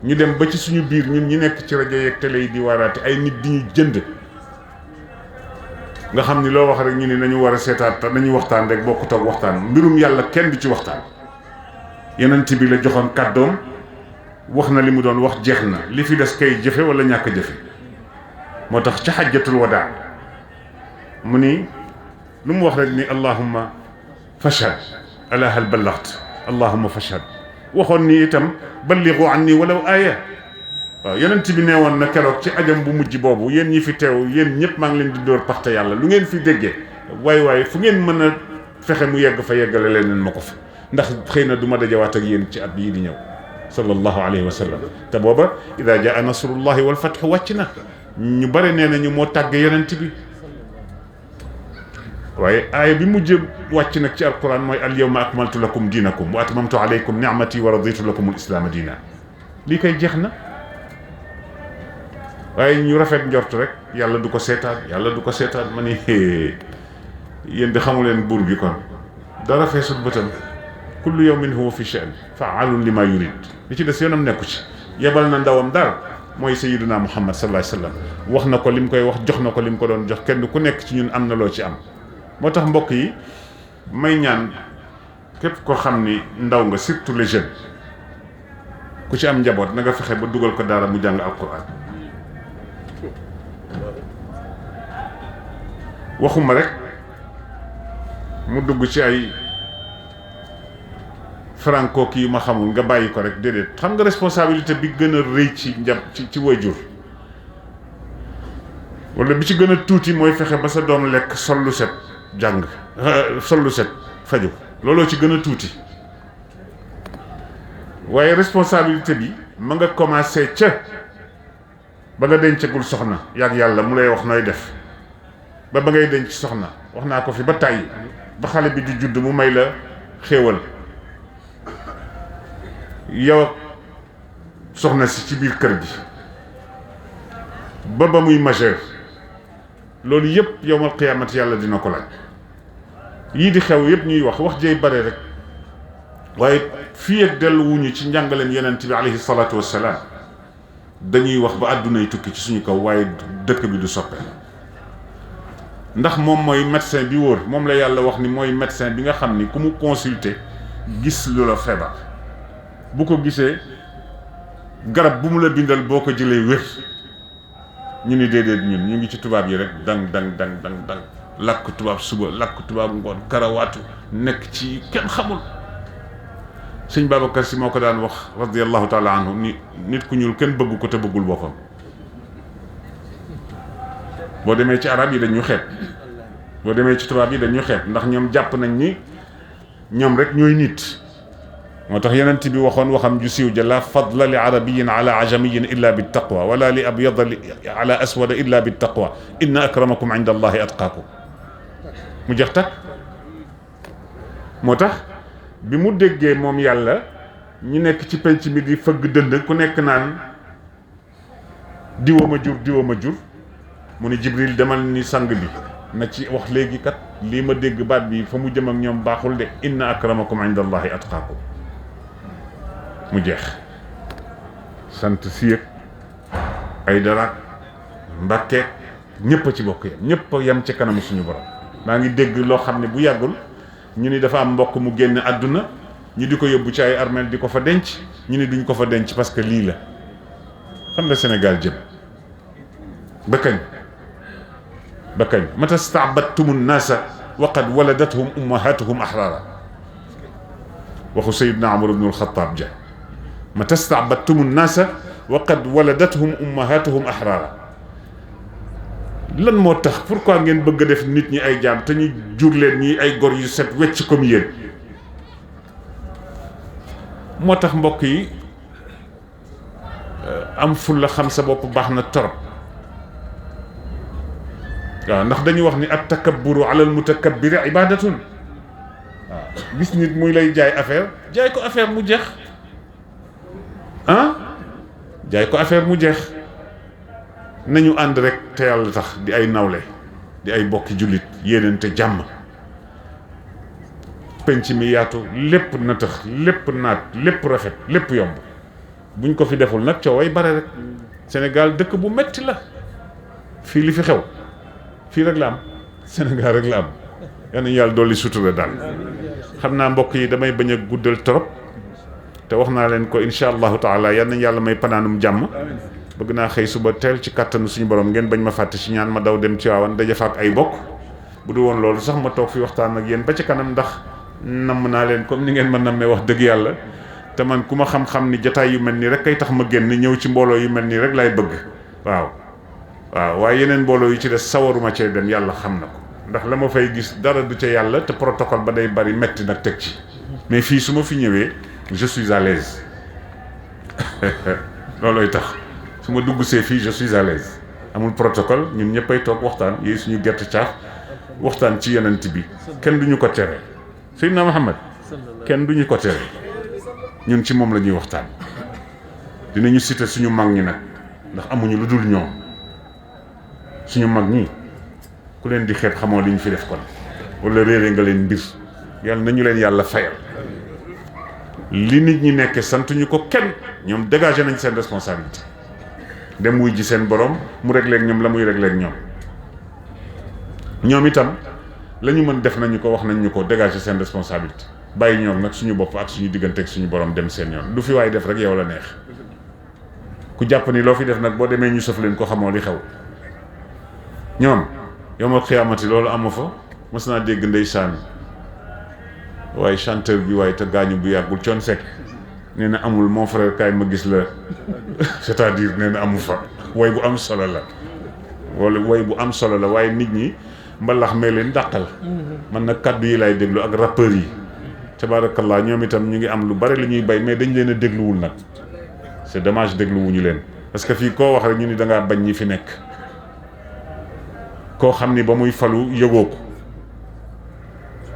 ñu dem ba ci suñu biir ñun ñi nekk ci rajo yeeg télé yi di waaraate ay nit di ñu jënd nga xam ni loo wax rek ñu ni nañu war a seetaat nañu waxtaan rek bokku toog waxtaan mbirum yàlla kenn du ci waxtaan yonent bi la joxoon kàddoom wax na li mu doon wax jeex na li fi des kay jëfe walla ñàkk jëfe moo tax ci xajjatul wadaa mu ni lu mu wax rek ni allahumma fashhad ala hal ballaxt allahumma fashhad waxoon ni itam balligu anni walaw aaya waaw yonent bi nee woon na keroog ci ajam bu mujj boobu yéen ñi fi teew yéen ñëpp maa ngi leen di dóor paxte yàlla lu ngeen fi déggee waay fu ngeen mën a fexe mu yegg fa yeggale leen ma ko fa ndax xëy na du ma dajawaat ak yéen ci at yii di ñëw sallallahu alayhi wa sallam te booba ida jaa nasrullahi wal fathu wàcc na ñu bare nee nañu moo tàgge yonent bi waaye aaya bi mujj wàcc nag ci alquran mooy al yawma akmaltu lakum diinakum wa atmamtu alaykum ni'mati wa raditu lakum al islaama diina lii koy jeex na waaye ñu rafet njort rek yàlla du ko seetaan ma ni yéen di xamu leen buur bi kon dara feesul bëtam kullu yawmin huwa fi sha'n fa'aalun lima yurid li ci des yoonam nekku ci yebal na ndawam dara mooy sayyiduna muhammad sallallahu alayhi wasallam wax na ko lim koy wax jox na ko lim ko doon jox kenn ku nekk ci ñun am na loo ci am moo tax mbokk yi may ñaan képp ko xam ni ndaw nga surtout les jeunes ku ci am njaboot na nga fexe ba dugal ko daara mu jàng alquran waxuma rek mu dugg ci ay franco kii ma xamul nga bàyyi ko rek déedéet xam nga responsabilité bi gën a rëy ci ci waajur wala bi ci gën a tuuti mooy fexe ba sa doom lekk sol lu set jàng sol lu set faju looloo ci gën a tuuti waaye responsabilité bi ma nga commencé ca ba nga dencagul soxna yàgg yàlla mu lay wax nooy def ba ngay denc soxna wax naa ko fi ba tàyyi ba xale bi di judd mu may la xéewal yow ak soxna si ci biir kër gi ba muy majeur loolu yëpp yawmal qiyaamati yàlla dina ko laaj yii di xew yëpp ñuy wax jey bare rek waaye fii ak delluwuñu ci njàngaleem yonent bi alayhi salaatu wassalaam dañuy wax ba àdduna yi tukki ci suñu kaw waaye dëkk bi du soppe ndax moom mooy médecin bi wóor moom la yàlla wax ni mooy médecin bi nga xam ni ku mu consulter gis lu la feebar bu ko gisee garab bu mu la bindal boo ko jëlee wér ñu ni déedéet ñun ñu ngi ci tubaab yi rek dang làkk tubaab suba làkk tubaab ngoon karawaatu nekk ci kenn xamul. sëñ Babacar Si moo ko daan wax radiyallahu taala anhu ni nit ku ñuul kenn bëgg ko te bëggul boppam. boo demee ci arab yi dañu xeeb boo demee ci tubaab yi dañu xeeb ndax ñoom jàpp nañ ni ñoom rek ñooy nit. moo tax yonent bi waxoon waxam ju siiw ja la fadla li arabiyin ala ajamiyin illa bi taqwa wala li abyada ala aswada illa bi taqwa inna akramakum inda allahi atqaakum mu jeex tak moo tax bi mu déggee moom yàlla ñu nekk ci penc mi di fëgg dënd ku nekk naan diwa ma jur mu ni Jibril demal ni sang bi na ci wax léegi kat lii ma dégg baat bi fa mu jëm ak ñoom baaxul de inna akramakum inda allahi atqaakum mu jeex sant siyeg ay dara Mbàkke ñëpp a ci bokk yam ñëpp a yem ci kanamu suñu borom. maa ngi dégg loo xam ne bu yàggul ñu ni dafa am mbokk mu génn àdduna ñu di ko yóbbu ci ay armeel di ko fa denc ñu ni duñ ko fa denc parce que lii la fan la Sénégal jëm ba kañ ba kañ mata sta'badtumu nnaasa wa qad waladathum ummahatuhum ahraara waxu Seydina Umar ibn al-Khattab ja mata sta'badtumu nnaasa wa qad waladathum ummahatuhum ahraara lan moo tax pourquoi ngeen bëgg a def nit ñi ay jaam te ñu jur leen ñi ay gor yu set wecc comme yéen moo tax mbokk yi am ful la xam sa bopp baax na torop waaw ndax dañuy wax ni at takabburu ala al mutakabbiri ibadatun waaw gis nit muy lay jaay affaire jaay ko affaire mu jeex jaay ko affaire mu jeex nañu ànd rek te yàlla tax di ay nawle di ay bokki jullit yéenante jàmm penc mi yaatu lépp na tax lépp naat lépp rafet lépp yomb buñ ko fi deful nag cooway bare rek Sénégal dëkk bu metti la fii li fi xew fii rek la am Sénégal rek la am yal nañu yàlla dolli sutura daal xam naa mbokk yi damay bañ a guddal trop te wax naa leen ko insha allahu taala yal nañu yàlla may panaanum jàmm bëgg naa xëy suba teel ci kàttanu suñu borom ngeen bañ ma fàtte ci ñaan ma daw dem ci waawan daje fa ak ay bokk bu du woon loolu sax ma toog fi waxtaan ak yéen ba ci kanam ndax namm naa leen comme ni ngeen ma nammee wax dëgg yàlla te man ku ma xam-xam ni jataay yu mel nii rek kay tax ma génn ñëw ci mbooloo yu mel nii rek laay bëgg waaw waaye yeneen mbooloo yu ci des sawaruma cee dem yàlla xam na ko ndax la ma fay gis dara du ca yàlla te protocole ba day bari metti nag teg ci mais fii su ma fi ñëwee je suis à l'aise loolooy tax su ma dugg see fii je suis à l'aise amul protocole ñun ñëppay toog waxtaan yooyu suñu gerte caaf waxtaan ci yonent bi kenn duñu ko tere Seydina Muhammad kenn duñu ko tere ñun ci moom la ñuy waxtaan dinañu citer suñu mag ñi nag ndax amuñu lu dul ñoom suñu mag ñi ku leen di xeet xamoo li ñu fi def kon wala réere nga leen mbir yàlla nañu leen yàlla fayal li nit ñi nekke santuñu ko kenn ñoom dégagé nañ seen responsabilité dem wuy ji seen borom mu réglé ak ñoom la muy réglé ak ñoom itam la ñu mën def nañu ko wax nañ ñu ko dégagé seen responsabilité bàyyi ñoom nag suñu bopp ak suñu diggante ak suñu borom dem seen yoon lu fi waay def rek yow la neex ku jàpp ni loo fi def nag boo demee ñu sëf leen ko xamoo li xew ñoom yowmal xiyaamati loolu amu fa mës naa dégg ndeysaan waaye chanteur bi waaye te gaañu bu yàggul Thione Seck nee na amul mon frère kaay ma gis la c'est-à-dire nee na amu fa way bu am solo la wala way bu am solo la waaye nit ñi mbalax mee leen dàqal man nag kàddu yi laay déglu ak rappeurs yi tabarakallah ñoom itam ñu ngi am lu bari lu ñuy bay mais dañ leen a dégluwul nag c'est dommage dégluwuñu leen parce que fii koo wax rek ñu ni da ngaa bañ ñi fi nekk koo xam ni ba muy falu yëgoo ko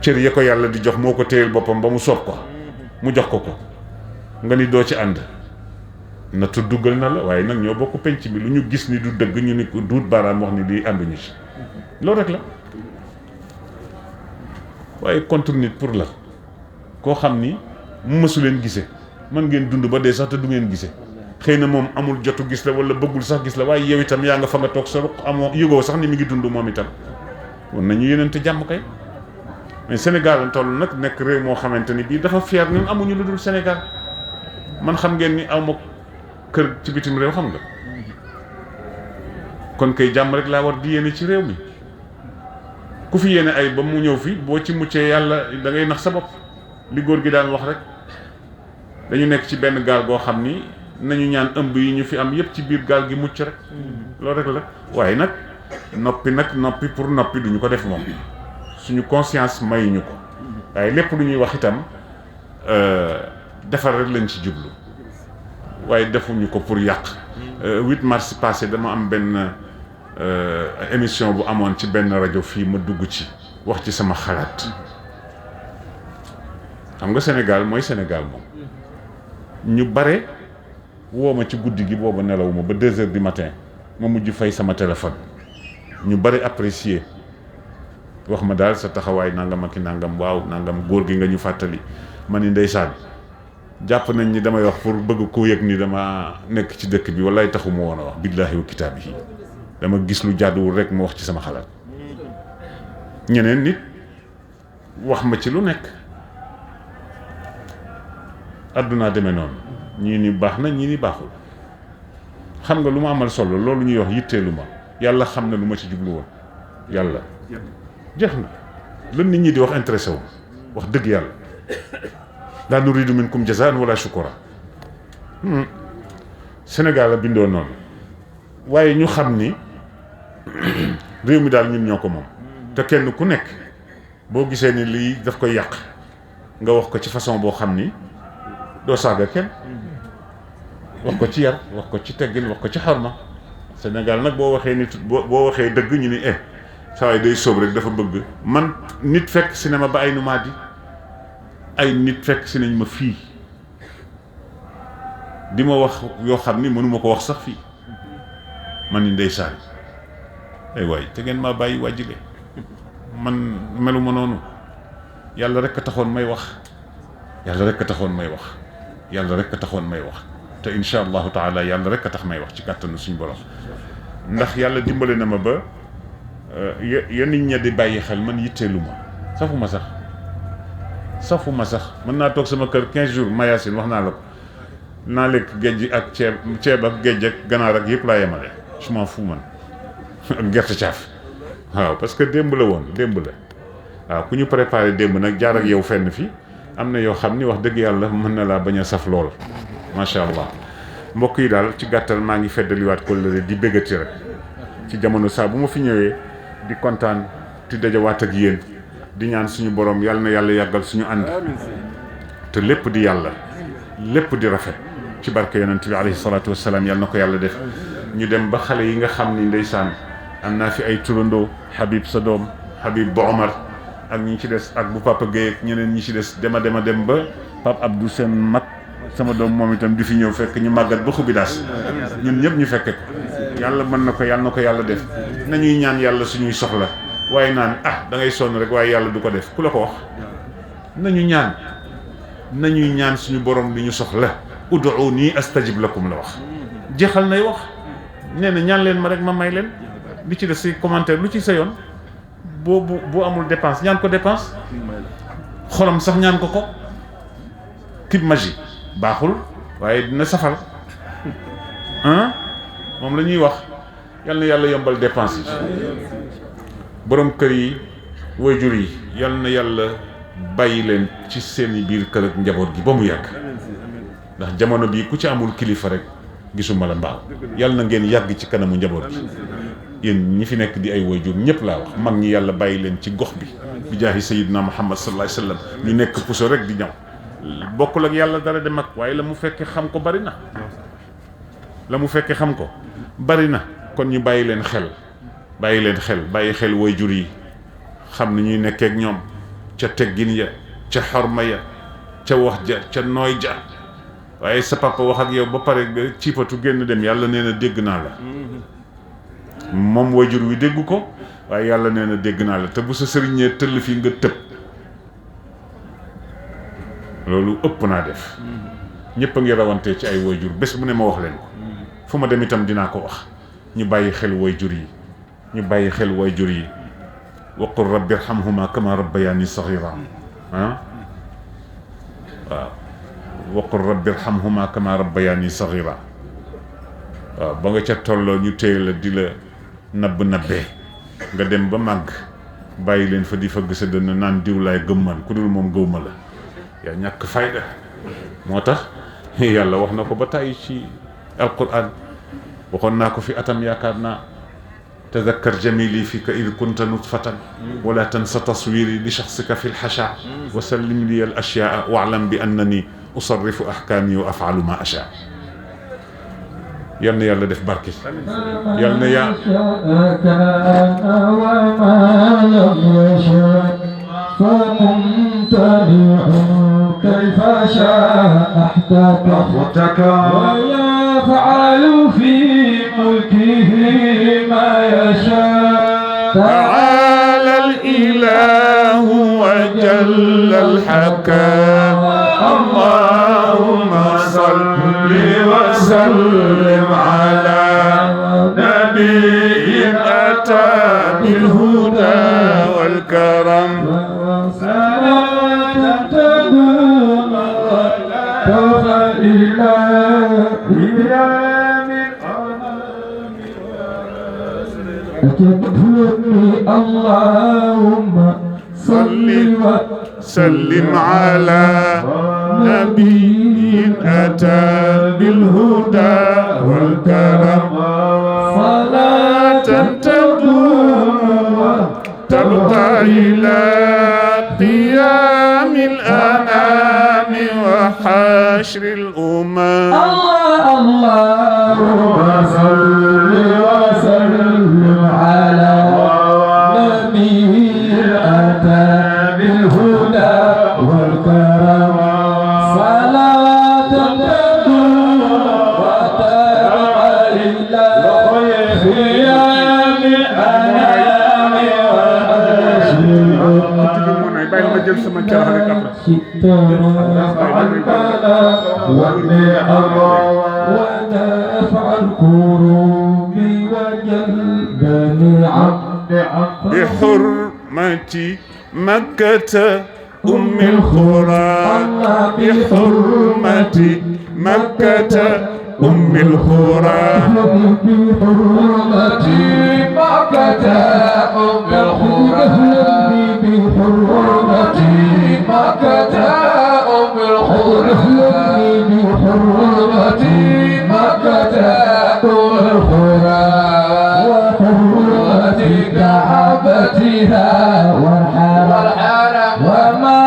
cër ya ko yàlla di jox moo ko téyel boppam ba mu soob ko mu jox ko ko nga ni doo ci ànd na duggal na la waaye nag ñoo bokk penc bi lu ñu gis ni du dëgg ñu ni ko duut baaraam wax ni di ànduñu ci loolu rek la waaye contre nit pour la koo xam ni mu mësu leen gise man ngeen dund ba dee sax te du ngeen gise xëy na moom amul jotu gis la wala bëggul sax gis la waaye yow itam yaa nga fa nga toog sa ruq amoo yëgoo sax ni mi ngi dund moom itam war nañu yénente jàmm kay mais Sénégal toll nag nekk réew moo xamante ni bii dafa fier ñun amuñu lu dul Sénégal man xam ngeen ni awma kër ci bitim réew xam nga kon kay jàmm rek laa war di yéene ci réew mi ku fi yéene ay ba mu ñëw fi boo ci muccee yàlla da ngay nax sa bopp li góor gi daan wax rek dañu nekk ci benn gaal goo xam ni nañu ñaan ëmb yi ñu fi am yépp ci biir gaal gi mucc rek loolu rek la waaye nag noppi pour noppi duñu ko def moom suñu conscience mayuñu ko waaye lépp lu ñuy wax itam defar rek lañ ci jublu waaye defuñu ko pour yàq 8 mars passé dama am benn émission bu amoon ci benn rajo fii ma dugg ci wax ci sama xalaat xam nga Sénégal mooy Sénégal moom ñu bare woo ma ci guddi gi booba nelawuma ba 2 heures du matin ma mujj fay sama téléphone ñu bare apprécier wax ma daal sa taxawaay nangam ak i nangam waaw nangam góor gi nga ñu fàttali ma ni ndeysaan jàpp nañ ni damay wax pour bëgg koo yëg ni dama nekk ci dëkk bi wallaay taxu ma woon a wax billaahi wa kitaabihi dama gis lu jàdduwul rek mu wax ci sama xalaat ñeneen nit wax ma ci lu nekk àdduna demee noonu ñii ni baax na ñii ni baaxul xam nga lu ma amal solo loolu ñuy wax yitteelu ma yàlla xam na lu ma ci jublu woon yàlla jeex na lan nit ñi di wax intéressé wu wax dëgg yàlla laa nuridu minkum jazaan wala shukura Sénégal a bindoo noonu waaye ñu xam ni réew mi daal ñun ñoo ko moom te kenn ku nekk boo gisee ni lii daf koy yàq nga wax ko ci façon boo xam ni doo saaga kenn wax ko ci yar wax ko ci teggin wax ko ci xarma Sénégal nag boo waxee nit boo waxee dëgg ñu ni saa waay day sóob rek dafa bëgg man nit fekk cinéma ba ay numaa di ay nit fekk si nañ ma fii di ma wax yoo xam ni mënuma ko wax sax fii man ni ndeysaan ay waay te ngeen maa bàyyi wàjjile man meluma noonu yàlla rek a taxoon may wax yàlla rek a taxoon may wax yàlla rek a taxoon may wax te insha allahu taala yàlla rek a tax may wax ci kàttanu suñu borom ndax yàlla dimbale na ma ba ya nit ña di bàyyi xel man yitteelu ma safuma sax mën naa toog sama kër 15 jours mayasin wax naa la ko naa lekk géej ak ceeb ak géej ak ganaar ak yëpp laa yemale je m'en fous man ak gerte caaf waaw parce que démb la woon démb la waaw ku ñu préparé démb nag jaar ak yow fenn fi am na yoo xam ni wax dëgg yàlla mën na laa bañ a saf lool macha allah mbokk yi daal ci gàttal maa ngi feddaliwaat kóllëre di béggati rek ci jamono saa bu ma fi ñëwee di kontaan di dajawaat ak yéen di ñaan suñu borom yàlla na yàlla yàggal suñu ànd te lépp di yàlla lépp di rafet ci barke yonent bi alayhi salaatu wassalaam yàlla na ko yàlla def ñu dem ba xale yi nga xam ni ndeysaan am naa fi ay turandoo Habib sa doom Habib ba Omar ak ñi ci des ak bu Papa Guèye ak ñeneen ñi ci des dem ba Pape Abdou seen mag sama doom moom itam di fi ñëw fekk ñu màggat ba xubi daas ñun ñëpp ñu fekke ko yàlla mën na ko yàlla na ko yàlla def nañuy ñaan yàlla suñuy soxla waaye naan da ngay sonn rek waaye yàlla du ko def ku la ko wax nañuy ñaan suñu borom li ñu soxla ud'uuni astajib lakum la wax jeexal nay wax nee na ñaan leen ma rek ma may leen li ci des si commentaire lu ci sa yoon boo amul dépense ñaan ko dépense xolam sax ñaan ko kib magie baaxul waaye dina safal moom la ñuy wax yal na yàlla yombal dépense yi borom kër yi waajur yi yal na yàlla bàyyi leen ci seeni biir kër ak njaboot gi ba mu yàgg ndax jamono bii ku ci amul kilifa rek gisuma la mbaaw yal na ngeen yàgg ci kanamu njaboot gi yéen ñi fi nekk di ay waajur ñëpp laa wax mag ñi yàlla bàyyi leen ci gox bi jaahi sayyidina Muhammad sallallahu alayhi wa sallam ñu nekk puso rek di ñaw bokkul ak yàlla dara de mag waaye la mu fekkee xam ko bari na kon ñu bàyyi leen xel bàyyi xel waajur yi xam ni ñuy nekkee ak ñoom ca teggin ya ca xorma ya ca wax ja ca nooy ja waaye sa papa wax ak yow ba pare ciipatu génn dem yàlla nee na dégg naa la moom waajur wi dégg ko waaye yàlla nee na dégg naa la te bu sa sëriñee tëll fi nga tëb loolu ëpp naa def ñëpp a ngi rawante ci ay waajur bés bu ne ma wax leen ko fu ma dem itam dinaa ko wax ñu bàyyi xel waajur yi wa qul rabbi irhamhuma kama rabbayani saghira waaw wa qul rabbi irhamhuma kama rabbayani saghira waaw ba nga ca tolloo ñu téye la di la nabbee nga dem ba màgg bàyyi leen fa di fëgg sa dënn naan diw laay gëmmal ku dul moom gëwma la yaa ñàkk fayda moo tax yàlla wax na ko ba tàyyi ci alquran waxoon naa ko fi atam yaakaar naa tadakkar jamili fika id kunta nutfatan wala tansa taswiri li shaxsika fi lxasha wa sallim li al ashyaa waalam bi annani usarrifu ahkaami wa afaalu ma asha yal na yàlla def barke yal na yaa كيف شاء احتكى ويفعل في ملكه ما يشاء تعالى الإله جل الحكام اللهم صل وسلم على نبي أتى بالهدى والكرم إلى قيام اللهم صل وسلم على نبي أتى بالهدى والكرم صلاة تدوم تبقى إلى قيام الأنام وحشر الأمم اللهم صل وسلم على نبي أتى بالهدى والكرم صلاة تدوم وتبقى إلى قيام الأنام وحشر ونفع الكروب وجلب بحرمة مكة أم القرى بحرمة مكة أم القرى بحرمة مكة أم القرى بحرمة مكة أم القرى بحرمة مكة أم القرى وحرمة كعبتها والحرم وما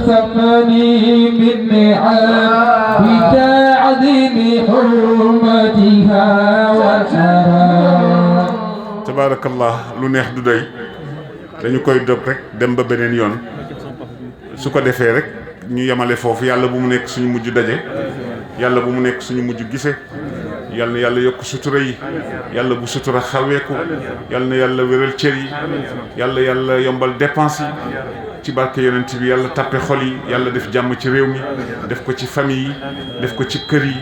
سمني من نعم بتعظيم حرمتها والحرم tabaarakallah lu neex du doy dañu koy dog rek dem ba beneen yoon su ko defee rek ñu yemale foofu yàlla bu mu nekk suñu mujj daje yàlla bu mu nekk suñu mujj gise yàlla na yàlla yokk sutura yi yàlla bu sutura xaweeku yàlla na yàlla wéral cër yi yàlla yombal dépense yi ci barke yonent bi yàlla tappe xol yi yàlla def jàmm ci réew mi def ko ci famille yi def ko ci kër yi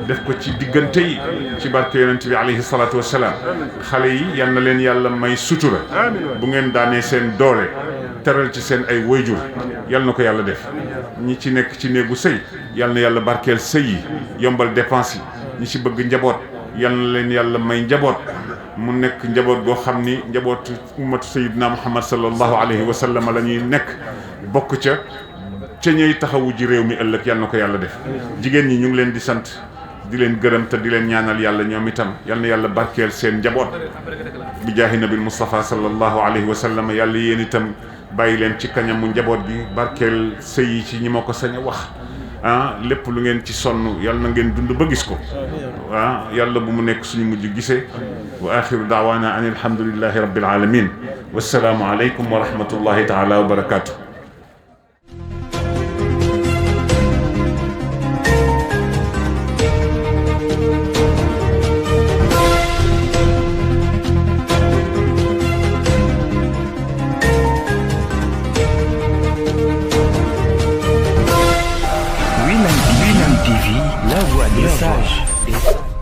def ko ci diggante yi ci barke yonent bi alayhi salaatu wassalaam xale yi yal na leen yàlla may sutura bu ngeen daanee seen doole teral ci seen ay wayjur yal na ko yàlla def ñi ci nekk ci néegu sëy yal na yàlla barkeel sëy yi yombal dépense yi ñi ci bëgg njaboot yal na leen yàlla may njaboot mu nekk njaboot goo xam ni njabootu ummatu sayyidina muhammad sallallahu alayhi wa sallam la ñuy nekk bokk ca ñey taxawu ji réew mi ëllëg yal na ko yàlla def jigéen ñi ñu ngi leen di sant di leen gërëm te di leen ñaanal yàlla ñoom itam yal na yàlla barkeel seen njaboot bi jaahi nabil mustafa sallallahu alayhi wa sallam yàlla yéen itam bàyyi leen ci kañamu njaboot gi barkeel sëy yi ci ñi ma ko sañ a wax lépp lu ngeen ci sonn yàlla na ngeen dund ba gis ko yàlla bu mu nekk suñu mujj gisee wa axiru daawaana an alhamdulillahi rabbil alamin wassalaamu aleykum wa rahmatullahi taala wa barakatuh. Wilane TV, la voix des sages.